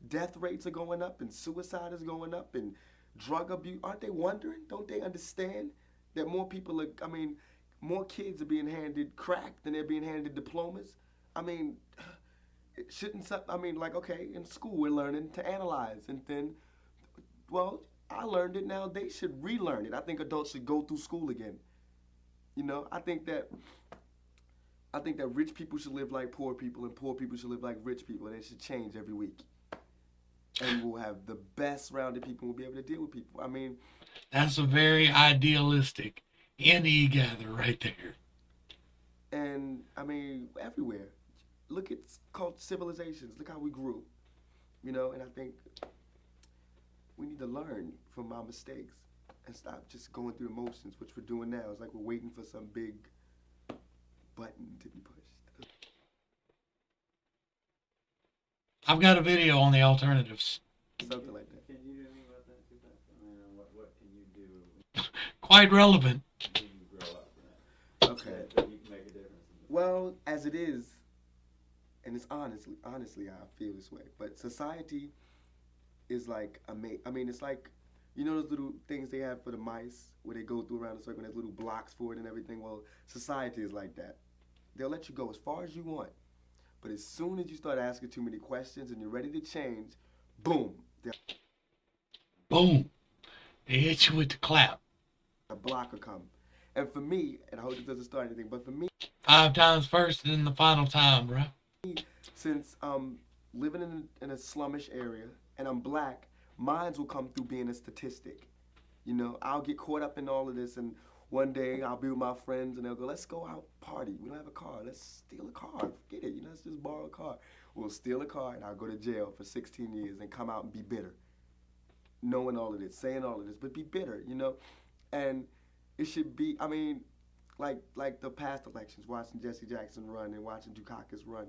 death rates are going up and suicide is going up and drug abuse? Aren't they wondering? Don't they understand that more people are, I mean, more kids are being handed crack than they're being handed diplomas? I mean, it shouldn't, I mean, like, okay, in school we're learning to analyze, and then, well, I learned it, now they should relearn it. I think adults should go through school again. You know, I think that rich people should live like poor people, and poor people should live like rich people, and it should change every week. And we'll have the best rounded people, we'll be able to deal with people. I mean, That's a very idealistic NE gather right there. and I mean, everywhere. Look at called civilizations. Look how we grew. You know, and I think we need to learn from our mistakes and stop just going through the motions, which we're doing now. It's like we're waiting for some big button to be pushed. I've got a video on the alternatives. Something like that. Can you do anything about that, Tupac? I mean, what can you do Quite relevant. when you grow up, right? Okay. That you can make a difference. Well, as it is, and it's honestly, I feel this way. But society is like I mean, it's like, you know those little things they have for the mice where they go through around a circle and there's little blocks for it and everything? Well, society is like that. They'll let you go as far as you want. But as soon as you start asking too many questions and you're ready to change, boom, Boom. They hit you with the clap. a block will come. And for me, and I hope it doesn't start anything, but for me, 5 times first and then the final time, bro. since living in a slummish area and I'm black, mines will come through being a statistic. You know, I'll get caught up in all of this, and one day I'll be with my friends and they'll go, let's go out party. We don't have a car. Let's steal a car. Forget it. You know, let's just borrow a car. We'll steal a car and I'll go to jail for 16 years and come out and be bitter. Knowing all of this, saying all of this, but be bitter, you know? And it should be, I mean, like the past elections, watching Jesse Jackson run and watching Dukakis run.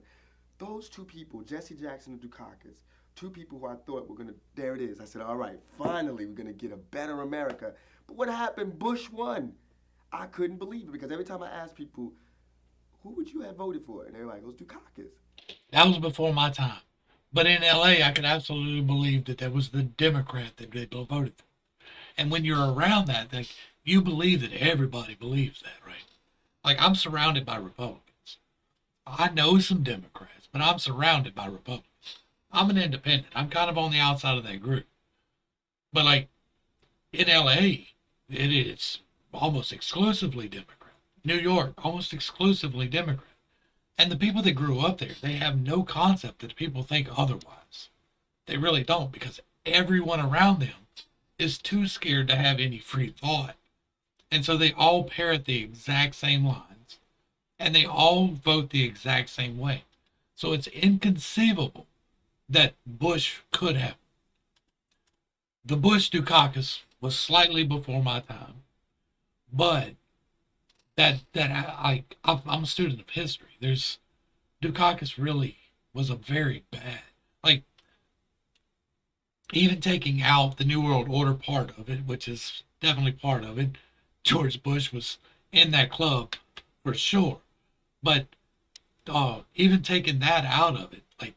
Those two people, Jesse Jackson and Dukakis, two people who I thought were gonna, there it is. I said, all right, finally we're gonna get a better America. But what happened? Bush won. I couldn't believe it, because every time I ask people, who would you have voted for? And everybody goes, Dukakis. That was before my time. But in LA, I could absolutely believe that was the Democrat that they voted for. And when you're around that, like, you believe that everybody believes that, right? Like, I'm surrounded by Republicans. I know some Democrats, but I'm surrounded by Republicans. I'm an independent. I'm kind of on the outside of that group. But, like, in LA, it is almost exclusively Democrat. New York, almost exclusively Democrat. And the people that grew up there, they have no concept that people think otherwise. They really don't, because everyone around them is too scared to have any free thought. And so they all parrot the exact same lines, and they all vote the exact same way. So it's inconceivable that Bush could have. The Bush Dukakis was slightly before my time, but I'm a student of history. Dukakis really was a very bad, like, even taking out the New World Order part of it, which is definitely part of it. George Bush was in that club for sure, but even taking that out of it, like,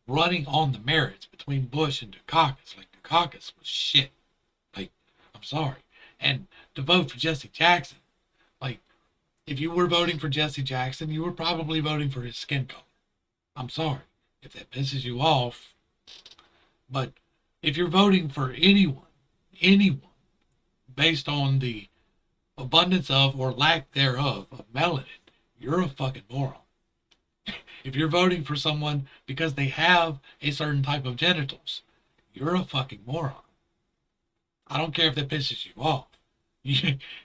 running on the merits between Bush and Dukakis, like, Dukakis was shit. Like, I'm sorry. And to vote for Jesse Jackson, like, if you were voting for Jesse Jackson, you were probably voting for his skin color. I'm sorry if that pisses you off, but if you're voting for anyone, based on the abundance of or lack thereof of melanin, you're a fucking moron. If you're voting for someone because they have a certain type of genitals, you're a fucking moron. I don't care if that pisses you off.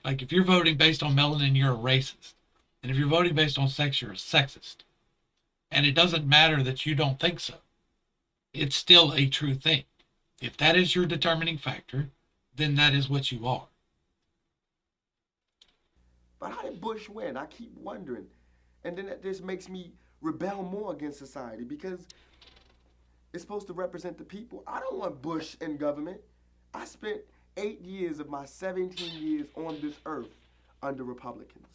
Like, if you're voting based on melanin, you're a racist. And if you're voting based on sex, you're a sexist. And it doesn't matter that you don't think so. It's still a true thing. If that is your determining factor, then that is what you are. But how did Bush win? I keep wondering. And then this makes me rebel more against society because it's supposed to represent the people. I don't want Bush in government. I spent 8 years of my 17 years on this earth under Republicans,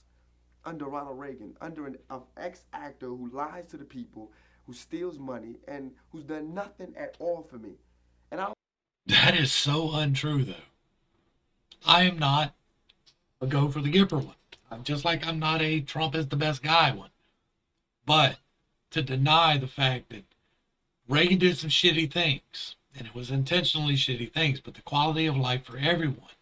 under Ronald Reagan, under an ex-actor who lies to the people, who steals money, and who's done nothing at all for me. And I don't. That is so untrue, though. I am not a go for the Gipper one. I'm just like I'm not a Trump is the best guy one. But to deny the fact that Reagan did some shitty things, and it was intentionally shitty things, but the quality of life for everyone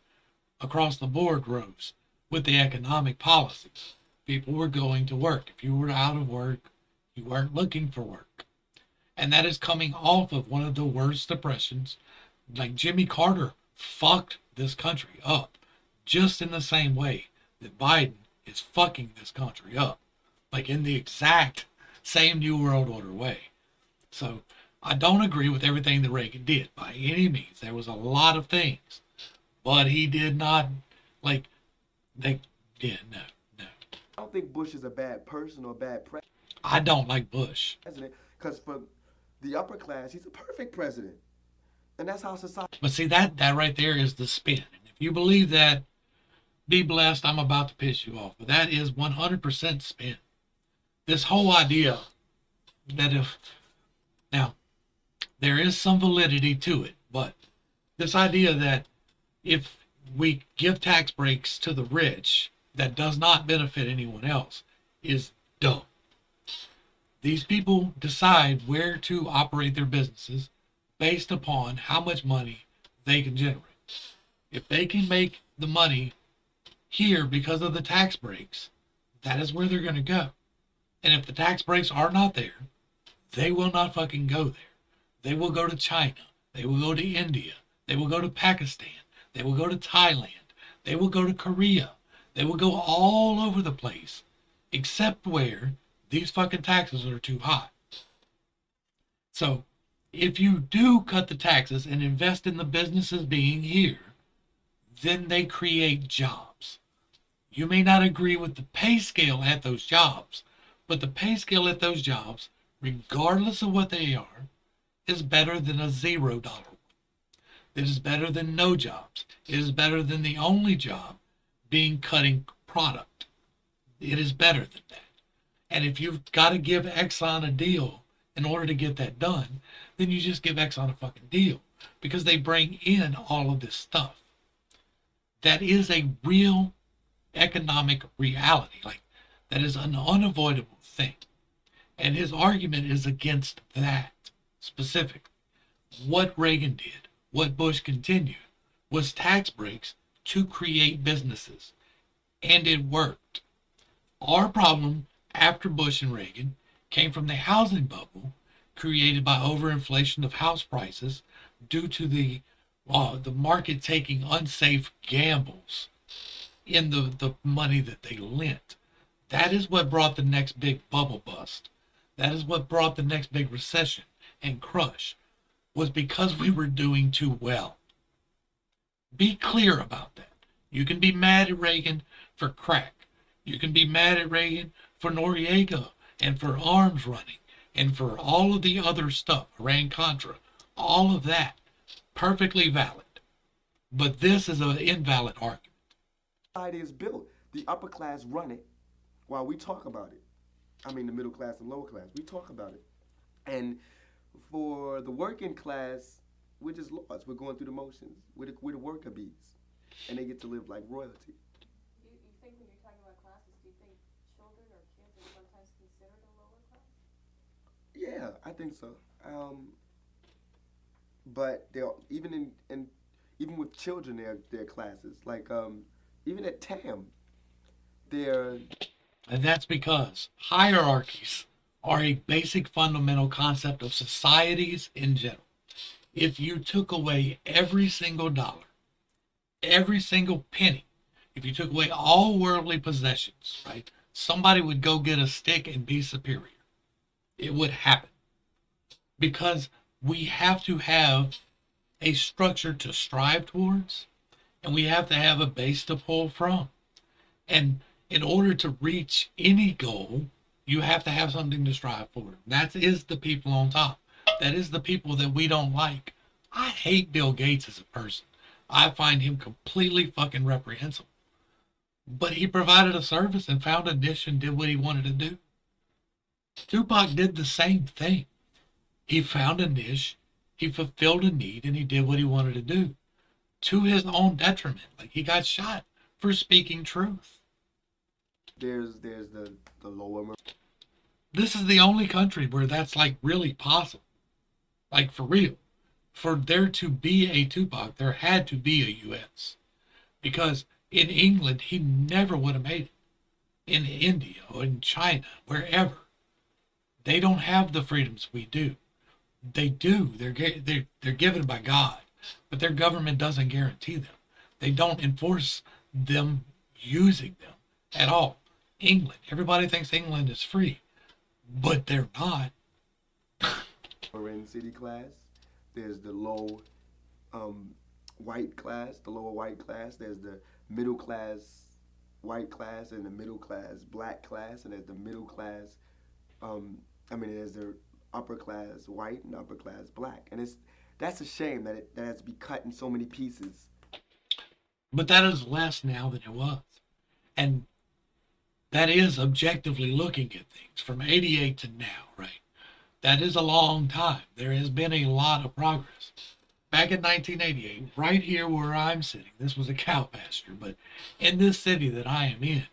across the board rose with the economic policies. People were going to work. If you were out of work, you weren't looking for work. And that is coming off of one of the worst depressions. Like, Jimmy Carter fucked this country up just in the same way that Biden is fucking this country up. Like, in the exact same New World Order way. So I don't agree with everything that Reagan did by any means. There was a lot of things, but he did not, like, no. I don't think Bush is a bad person or a bad I don't like Bush. president, because for the upper class, he's a perfect president. And that's how society. But see, that right there is the spin. And if you believe that, be blessed, I'm about to piss you off. But that is 100% spin. This whole idea that now, there is some validity to it, but this idea that if we give tax breaks to the rich, that does not benefit anyone else is dumb. These people decide where to operate their businesses based upon how much money they can generate. If they can make the money here because of the tax breaks, that is where they're going to go. And if the tax breaks are not there, they will not fucking go there. They will go to China. They will go to India. They will go to Pakistan. They will go to Thailand. They will go to Korea. They will go all over the place, except where these fucking taxes are too high. So if you do cut the taxes and invest in the businesses being here, then they create jobs. You may not agree with the pay scale at those jobs, but the pay scale at those jobs, regardless of what they are, is better than a $0 one. It is better than no jobs. It is better than the only job being cutting product. It is better than that. And if you've got to give Exxon a deal in order to get that done, then you just give Exxon a fucking deal because they bring in all of this stuff. That is a real economic reality. Like, that is an unavoidable thing. And his argument is against that specifically. What Reagan did, what Bush continued, was tax breaks to create businesses. And it worked. Our problem after Bush and Reagan came from the housing bubble created by overinflation of house prices due to the market taking unsafe gambles in the money that they lent. That is what brought the next big bubble bust. That is what brought the next big recession and crush, was because we were doing too well. Be clear about that. You can be mad at Reagan for crack. You can be mad at Reagan for Noriega and for arms running and for all of the other stuff, Iran-Contra, all of that, perfectly valid. But this is an invalid argument. Society is built. The upper class run it while we talk about it. I mean, the middle class and lower class. We talk about it. And for the working class, we're just lost. We're going through the motions. We're the worker bees. And they get to live like royalty. You think when you're talking about classes, do you think children or kids are sometimes considered a lower class? Yeah, I think so. But they're even with children, they're classes. Like even at TAM, they're. And that's because hierarchies are a basic fundamental concept of societies in general. If you took away every single dollar, every single penny, if you took away all worldly possessions, right, somebody would go get a stick and be superior. It would happen. Because we have to have a structure to strive towards, and we have to have a base to pull from. And in order to reach any goal, you have to have something to strive for. That is the people on top. That is the people that we don't like. I hate Bill Gates as a person. I find him completely fucking reprehensible. But he provided a service and found a niche and did what he wanted to do. Tupac did the same thing. He found a niche, he fulfilled a need, and he did what he wanted to do. To his own detriment. Like, he got shot for speaking truth. There's the lower. This is the only country where that's like really possible. Like, for real. For there to be a Tupac, there had to be a U.S. Because in England, he never would have made it. In India or in China, wherever. They don't have the freedoms we do. They do. They're given by God. But their government doesn't guarantee them. They don't enforce them using them at all. England. Everybody thinks England is free. But they're not. We're in city class. There's the low white class, the lower white class. There's the middle class white class and the middle class black class. And there's the middle class, there's the upper class white and upper class black. And that's a shame that it has to be cut in so many pieces. But that is less now than it was. And that is objectively looking at things from 88 to now, right? That is a long time. There has been a lot of progress. Back in 1988, right here where I'm sitting, this was a cow pasture, but in this city that I am in,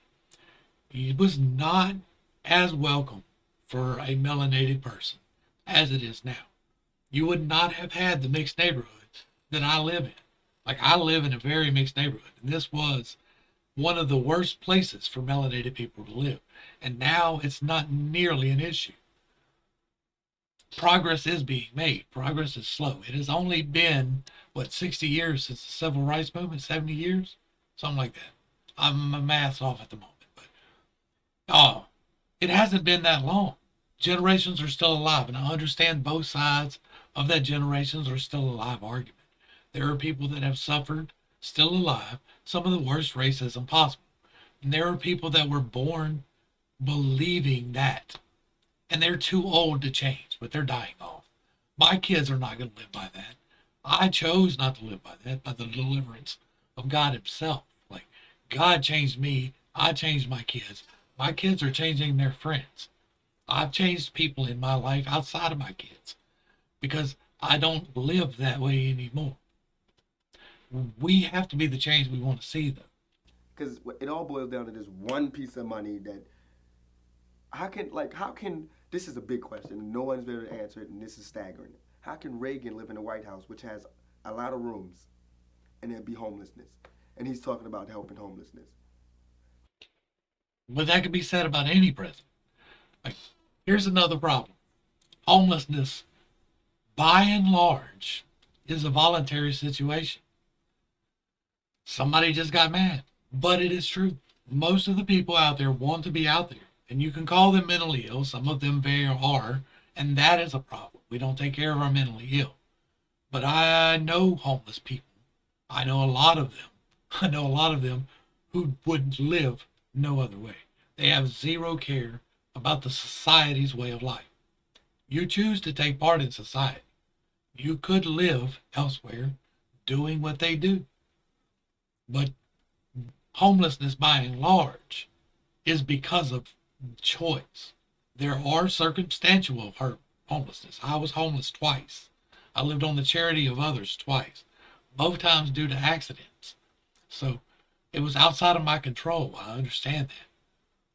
it was not as welcome for a melanated person as it is now. You would not have had the mixed neighborhood that I live in. Like, I live in a very mixed neighborhood, and this was one of the worst places for melanated people to live. And now it's not nearly an issue. Progress is being made. Progress is slow. It has only been, 60 years since the Civil Rights Movement? 70 years? Something like that. My math's off at the moment. But it hasn't been that long. Generations are still alive, and I understand both sides of that generations are still alive argument. There are people that have suffered, still alive, some of the worst racism possible. And there are people that were born believing that. And they're too old to change, but they're dying off. My kids are not going to live by that. I chose not to live by that, by the deliverance of God himself. Like, God changed me, I changed my kids. My kids are changing their friends. I've changed people in my life outside of my kids because I don't live that way anymore. We have to be the change we want to see, though. Because it all boils down to this one piece of money that how can this is a big question. No one's been able to answer it, and this is staggering. How can Reagan live in the White House, which has a lot of rooms, and there'd be homelessness? And he's talking about helping homelessness. But that could be said about any president. Like, here's another problem. Homelessness, by and large, is a voluntary situation. Somebody just got mad. But it is true. Most of the people out there want to be out there. And you can call them mentally ill. Some of them very are. And that is a problem. We don't take care of our mentally ill. But I know homeless people. I know a lot of them. I know a lot of them who would live no other way. They have zero care about the society's way of life. You choose to take part in society. You could live elsewhere doing what they do. But homelessness, by and large, is because of choice. There are circumstantial homelessness. I was homeless twice. I lived on the charity of others twice, both times due to accidents. So it was outside of my control. I understand that.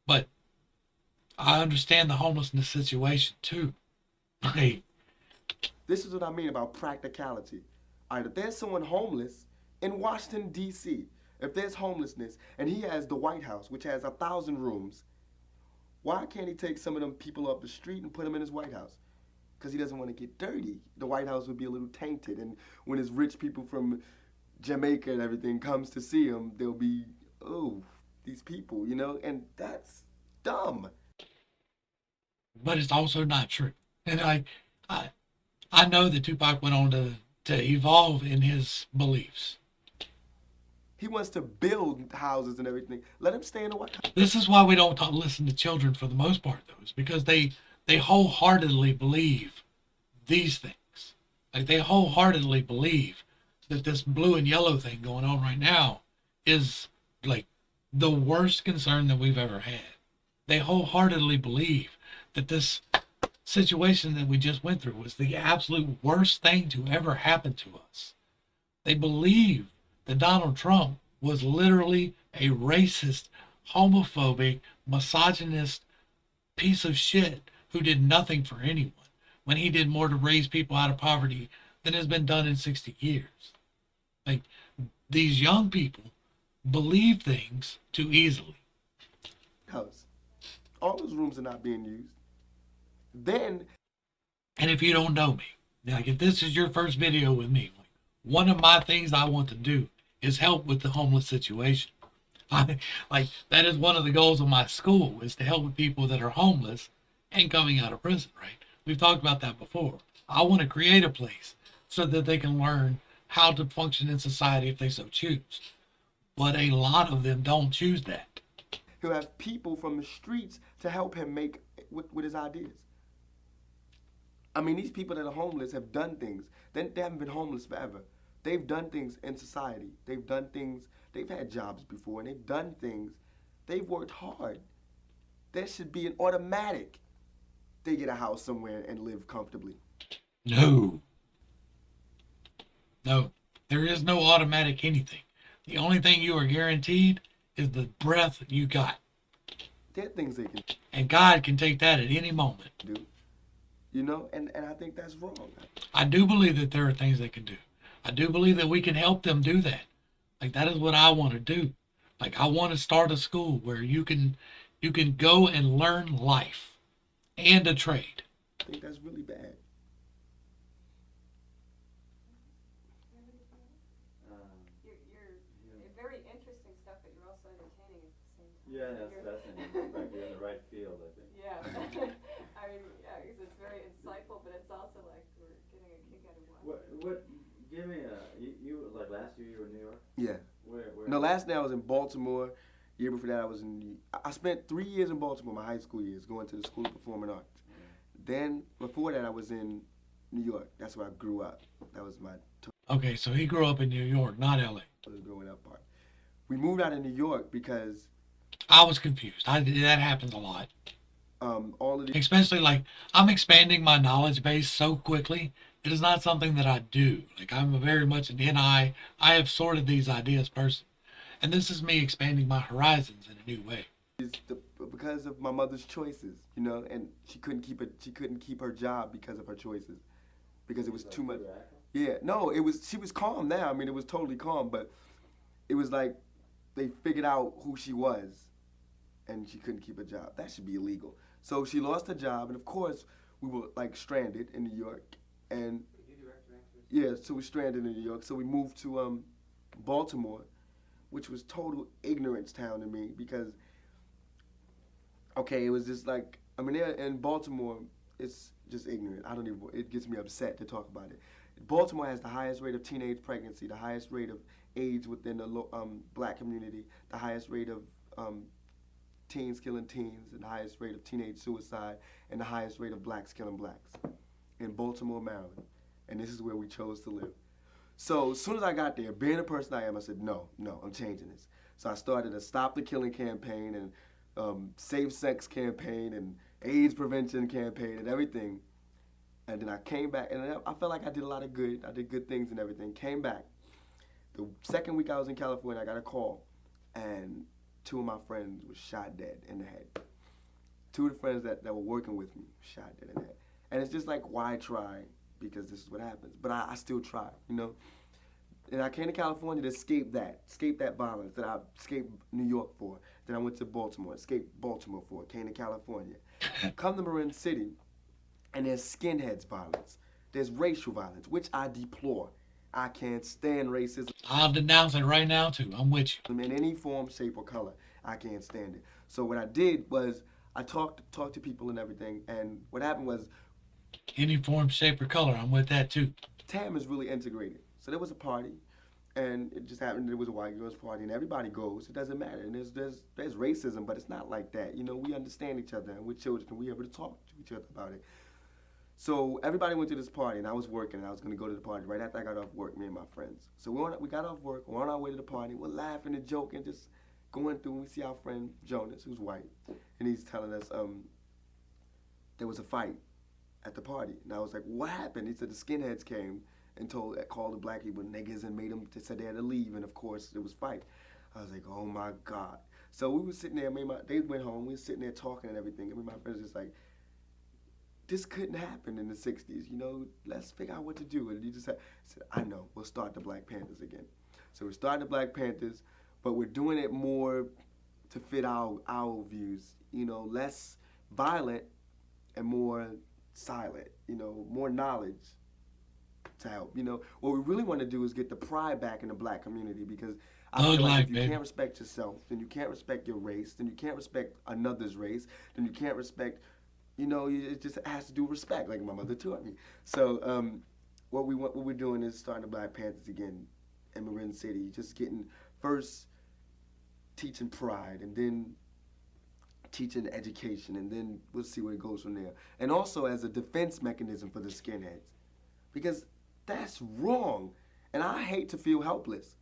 But I understand the homelessness situation too. Like, This is what I mean about practicality. All right, if there's someone homeless in Washington, D.C., if there's homelessness and he has the White House, which has 1,000 rooms, why can't he take some of them people off the street and put them in his White House? Because he doesn't want to get dirty. The White House would be a little tainted, and when his rich people from Jamaica and everything comes to see him, they'll be, oh, these people, you know, and that's dumb. but it's also not true. And I know that Tupac went on to evolve in his beliefs. He wants to build houses and everything. Let him stay in the White House. This is why we don't listen to children for the most part, though, is because they wholeheartedly believe these things. Like, they wholeheartedly believe that this blue and yellow thing going on right now is like the worst concern that we've ever had. They wholeheartedly believe that this situation that we just went through was the absolute worst thing to ever happen to us. They believe that Donald Trump was literally a racist, homophobic, misogynist piece of shit who did nothing for anyone when he did more to raise people out of poverty than has been done in 60 years. Like, these young people believe things too easily. House. All those rooms are not being used. Then, And if you don't know me, like, if this is your first video with me, like, one of my things I want to do is help with the homeless situation. Like, that is one of the goals of my school, is to help with people that are homeless and coming out of prison, right? We've talked about that before. I want to create a place so that they can learn how to function in society if they so choose. But a lot of them don't choose that. he'll have people from the streets to help him make with his ideas. I mean, these people that are homeless have done things. They haven't been homeless forever. They've done things in society. They've done things. They've had jobs before, and they've done things. They've worked hard. There should be an automatic. They get a house somewhere and live comfortably. No. No. There is no automatic anything. The only thing you are guaranteed is the breath you got. There are things they can And God can take that at any moment. do, you know, and I think that's wrong. I do believe that there are things they can do. I do believe that we can help them do that. Like, that is what I want to do. Like, I want to start a school where you can go and learn life and a trade. I think that's really bad. You're very interesting stuff, but you're also entertaining at the same time. Yeah, that's fascinating. Like, you're in the right field, I think. Yeah. I mean, yeah, because it's very insightful, but it's also like we're getting a kick out of What, give me like last year you were in New York? Yeah. Where? No, last night I was in Baltimore. Year before that I was in. I spent 3 years in Baltimore, my high school years, going to the School of Performing Arts. Then before that I was in New York. That's where I grew up. That was my Okay, so he grew up in New York, not LA. growing up part. We moved out of New York because I was confused. That happens a lot. All of the Especially like I'm expanding my knowledge base so quickly. It is not something that I do. Like I'm very much an NI. I have sorted these ideas person, and this is me expanding my horizons in a new way. is the, because of my mother's choices, you know, and she couldn't keep her job because of her choices, because it was Like too much. you acting? Yeah, no, she was calm now. I mean, it was totally calm, but it was like they figured out who she was, and she couldn't keep a job. That should be illegal. So she lost her job, and of course we were like stranded in New York, and You direct actors? yeah, so we stranded in New York. So we moved to Baltimore, which was total ignorance town to me because okay, it was just like I mean, in Baltimore, it's just ignorant. I don't even. It gets me upset to talk about it. Baltimore has the highest rate of teenage pregnancy, the highest rate of AIDS within the black community, the highest rate of teens killing teens, and the highest rate of teenage suicide, and the highest rate of blacks killing blacks in Baltimore, Maryland. And this is where we chose to live. So as soon as I got there, being the person I am, I said, no, I'm changing this. So I started a Stop the Killing campaign and safe sex campaign and AIDS prevention campaign and everything. And then I came back, and I felt like I did a lot of good. I did good things and everything. Came back. The second week I was in California, I got a call, and two of my friends were shot dead in the head. Two of the friends that were working with me shot dead in the head. And it's just like, why try? Because this is what happens. But I still try, you know? And I came to California to escape that violence that I escaped New York for. Then I went to Baltimore, escaped Baltimore for, came to California. Come to Marin City, and there's skinheads violence. There's racial violence, which I deplore. I can't stand racism I'll denounce it right now too. I'm with you. in any form, shape, or color. I can't stand it. So what I did was I talked to people and everything, and what happened was Any form, shape, or color. I'm with that too. TAM is really integrated. So there was a party, and it just happened. There was a white girls' party, and everybody goes. It doesn't matter. And there's racism, but it's not like that. You know, we understand each other, and we're children, and we're able to talk to each other about it. So everybody went to this party, and I was working, and I was going to go to the party right after I got off work, me and my friends. So we got off work, we're on our way to the party, we're laughing and joking, just going through, and we see our friend Jonas, who's white, and he's telling us there was a fight at the party. And I was like, what happened? He said the skinheads came and called the black people niggas and made them, said they had to leave, and of course there was fight. I was like, oh my God. So we were sitting there, they went home, we were sitting there talking and everything, and me and my friends just like, this couldn't happen in the 60s, you know, let's figure out what to do. And he just said, I know, we'll start the Black Panthers again. So we're starting the Black Panthers, but we're doing it more to fit our views, you know, less violent and more silent, you know, more knowledge to help. You know, what we really want to do is get the pride back in the black community, because I Thug feel like life, if you baby. can't respect yourself, then you can't respect your race, then you can't respect another's race, then you can't respect, you know, it just has to do with respect, like my mother taught me. So what we're doing is starting the Black Panthers again in Marin City, just getting first teaching pride, and then teaching education, and then we'll see where it goes from there. And also as a defense mechanism for the skinheads, because that's wrong, and I hate to feel helpless.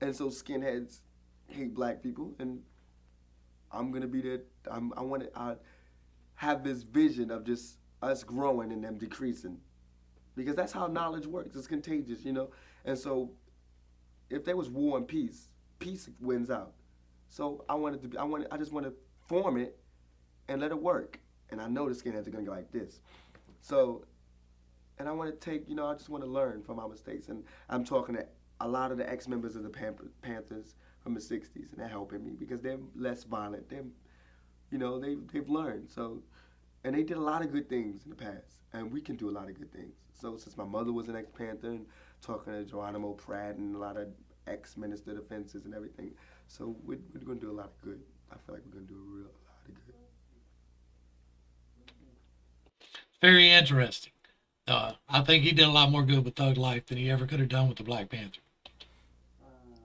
And so skinheads hate black people, and I'm gonna be there. I have this vision of just us growing and them decreasing, because that's how knowledge works. It's contagious, you know. And so, if there was war and peace, peace wins out. So I just want to form it and let it work. And I know the skinheads are gonna go like this. So, and I want to take, you know, I just want to learn from my mistakes. And I'm talking to a lot of the ex-members of the Panthers from the 60s, and they're helping me because they're less violent. They're, you know, they've learned. So, and they did a lot of good things in the past, and we can do a lot of good things. So since my mother was an ex-Panther, and talking to Geronimo Pratt and a lot of ex-minister defenses and everything, so we're going to do a lot of good. I feel like we're going to do a lot of good. Very interesting. I think he did a lot more good with Thug Life than he ever could have done with the Black Panther. Um, Is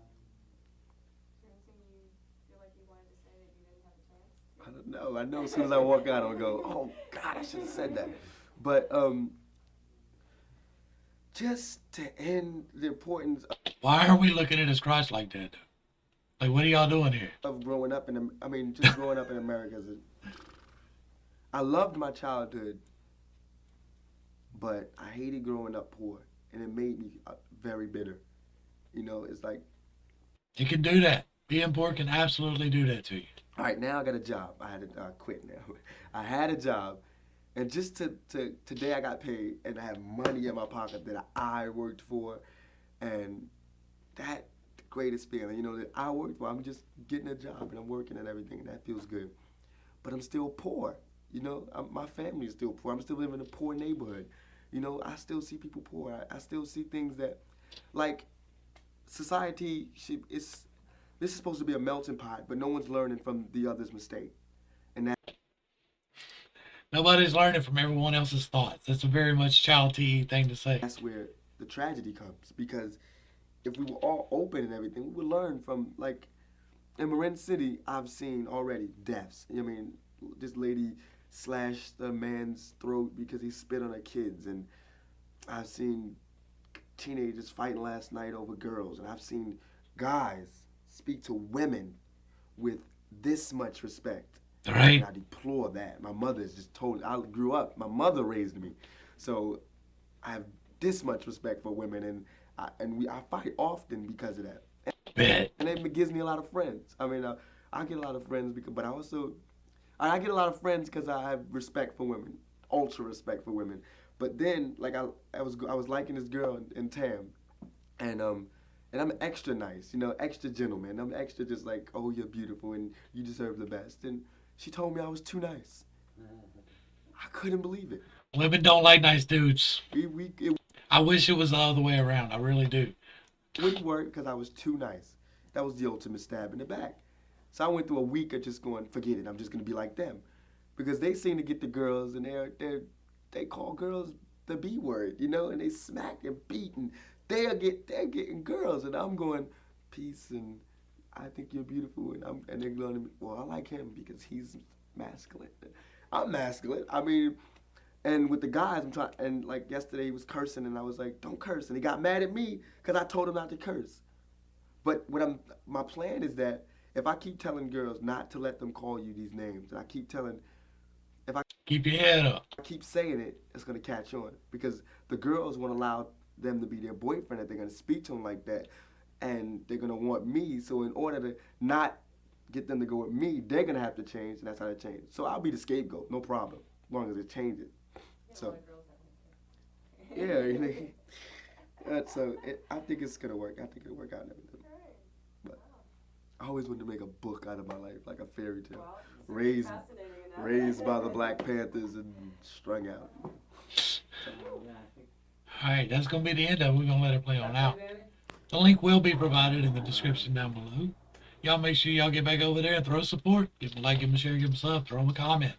there anything you feel like you wanted to say that you didn't have a chance? I don't know. I know as soon as I walk out, I'll go, oh, God, I should have said that. But just to end the importance of, Why are we looking at his crotch like that? Though? Like, what are y'all doing here? Of growing up just growing up in America. I loved my childhood, but I hated growing up poor, and it made me very bitter. You know, it's like, It can do that. Being poor can absolutely do that to you. all right, now I got a job. I had to quit now. I had a job, and just today I got paid, and I have money in my pocket that I worked for, and that the greatest feeling, you know, that I worked for. I'm just getting a job and I'm working and everything, and that feels good. But I'm still poor. You know, my family is still poor. I'm still living in a poor neighborhood. You know, I still see people poor. I still see things that, like, society should. This is supposed to be a melting pot, but no one's learning from the other's mistake. And Nobody's learning from everyone else's thoughts. That's a very much child T thing to say. that's where the tragedy comes. Because if we were all open and everything, we would learn from, like, in Marin City, I've seen already deaths. I mean, this lady slashed a man's throat because he spit on her kids, and I've seen teenagers fighting last night over girls, and I've seen guys speak to women with this much respect. Right. And I deplore that. My mother's just told. I grew up. My mother raised me, so I have this much respect for women, and I fight often because of that. Bet. And it gives me a lot of friends. I mean, I get a lot of friends but I get a lot of friends because I have respect for women, ultra respect for women. But then, like, I was liking this girl in Tam, and I'm extra nice, you know, extra gentleman. I'm extra just like, oh, you're beautiful and you deserve the best. And she told me I was too nice. I couldn't believe it. Women don't like nice dudes. It I wish it was the other way around. I really do. wouldn't work because I was too nice. That was the ultimate stab in the back. So I went through a week of just going, forget it, I'm just gonna be like them. Because they seem to get the girls and they call girls the B word, you know, and they smack and beat and they're getting girls, and I'm going, peace, and I think you're beautiful, and they're going to me, well, I like him because he's masculine. I'm masculine. I mean, and with the guys, I'm trying, and like yesterday he was cursing, and I was like, don't curse, and he got mad at me because I told him not to curse. But my plan is that if I keep telling girls not to let them call you these names, and I keep telling, if I Keep your head up. keep saying it, it's gonna catch on because the girls won't allow them to be their boyfriend if they're gonna speak to them like that, and they're gonna want me. So in order to not get them to go with me, they're gonna have to change, and that's how they change. So I'll be the scapegoat, no problem, as long as it changes. So yeah, you know, I think it's gonna work. I think it'll work out and everything. But I always wanted to make a book out of my life, like a fairy tale. Wow, Raised fascinating enough. raised by the Black Panthers and strung out. All right, that's going to be the end of it. We're going to let it play on out. The link will be provided in the description down below. Y'all make sure y'all get back over there and throw support. Give them a like, give them a share, give them a sub, throw them a comment.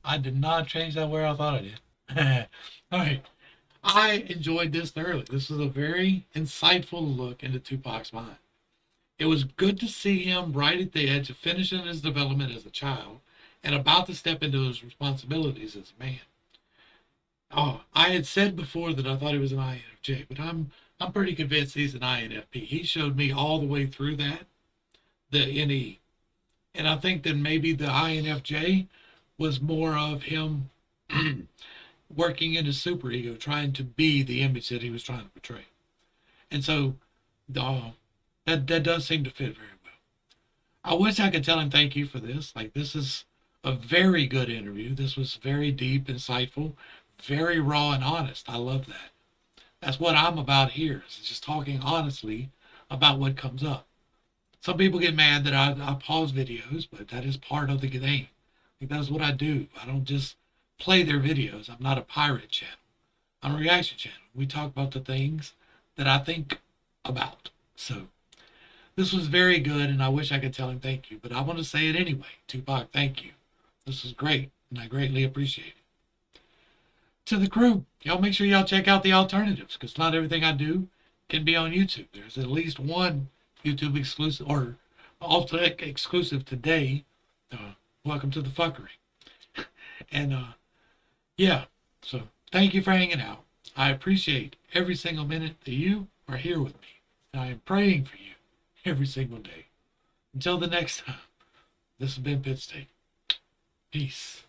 I did not change that where I thought I did. All right. I enjoyed this thoroughly. This was a very insightful look into Tupac's mind. It was good to see him right at the edge of finishing his development as a child and about to step into his responsibilities as a man. Oh, I had said before that I thought he was an INFJ, but I'm pretty convinced he's an INFP. He showed me all the way through that, the NE. And I think that maybe the INFJ was more of him working in his superego, trying to be the image that he was trying to portray. And so that does seem to fit very well. I wish I could tell him thank you for this. Like, this is a very good interview. This was very deep, insightful, very raw and honest. I love that. That's what I'm about here, is just talking honestly about what comes up. Some people get mad that I pause videos, but that is part of the game. Like, that's what I do. I don't just play their videos. I'm not a pirate channel. I'm a reaction channel. We talk about the things that I think about. So this was very good, and I wish I could tell him thank you, but I want to say it anyway. Tupac, thank you. This was great, and I greatly appreciate it. To the crew, y'all make sure y'all check out the alternatives, because not everything I do can be on YouTube. There's at least one YouTube exclusive or alternate exclusive today. Welcome to the fuckery. And yeah, so thank you for hanging out. I appreciate every single minute that you are here with me. And I am praying for you every single day. Until the next time, this has been Pit State. Peace.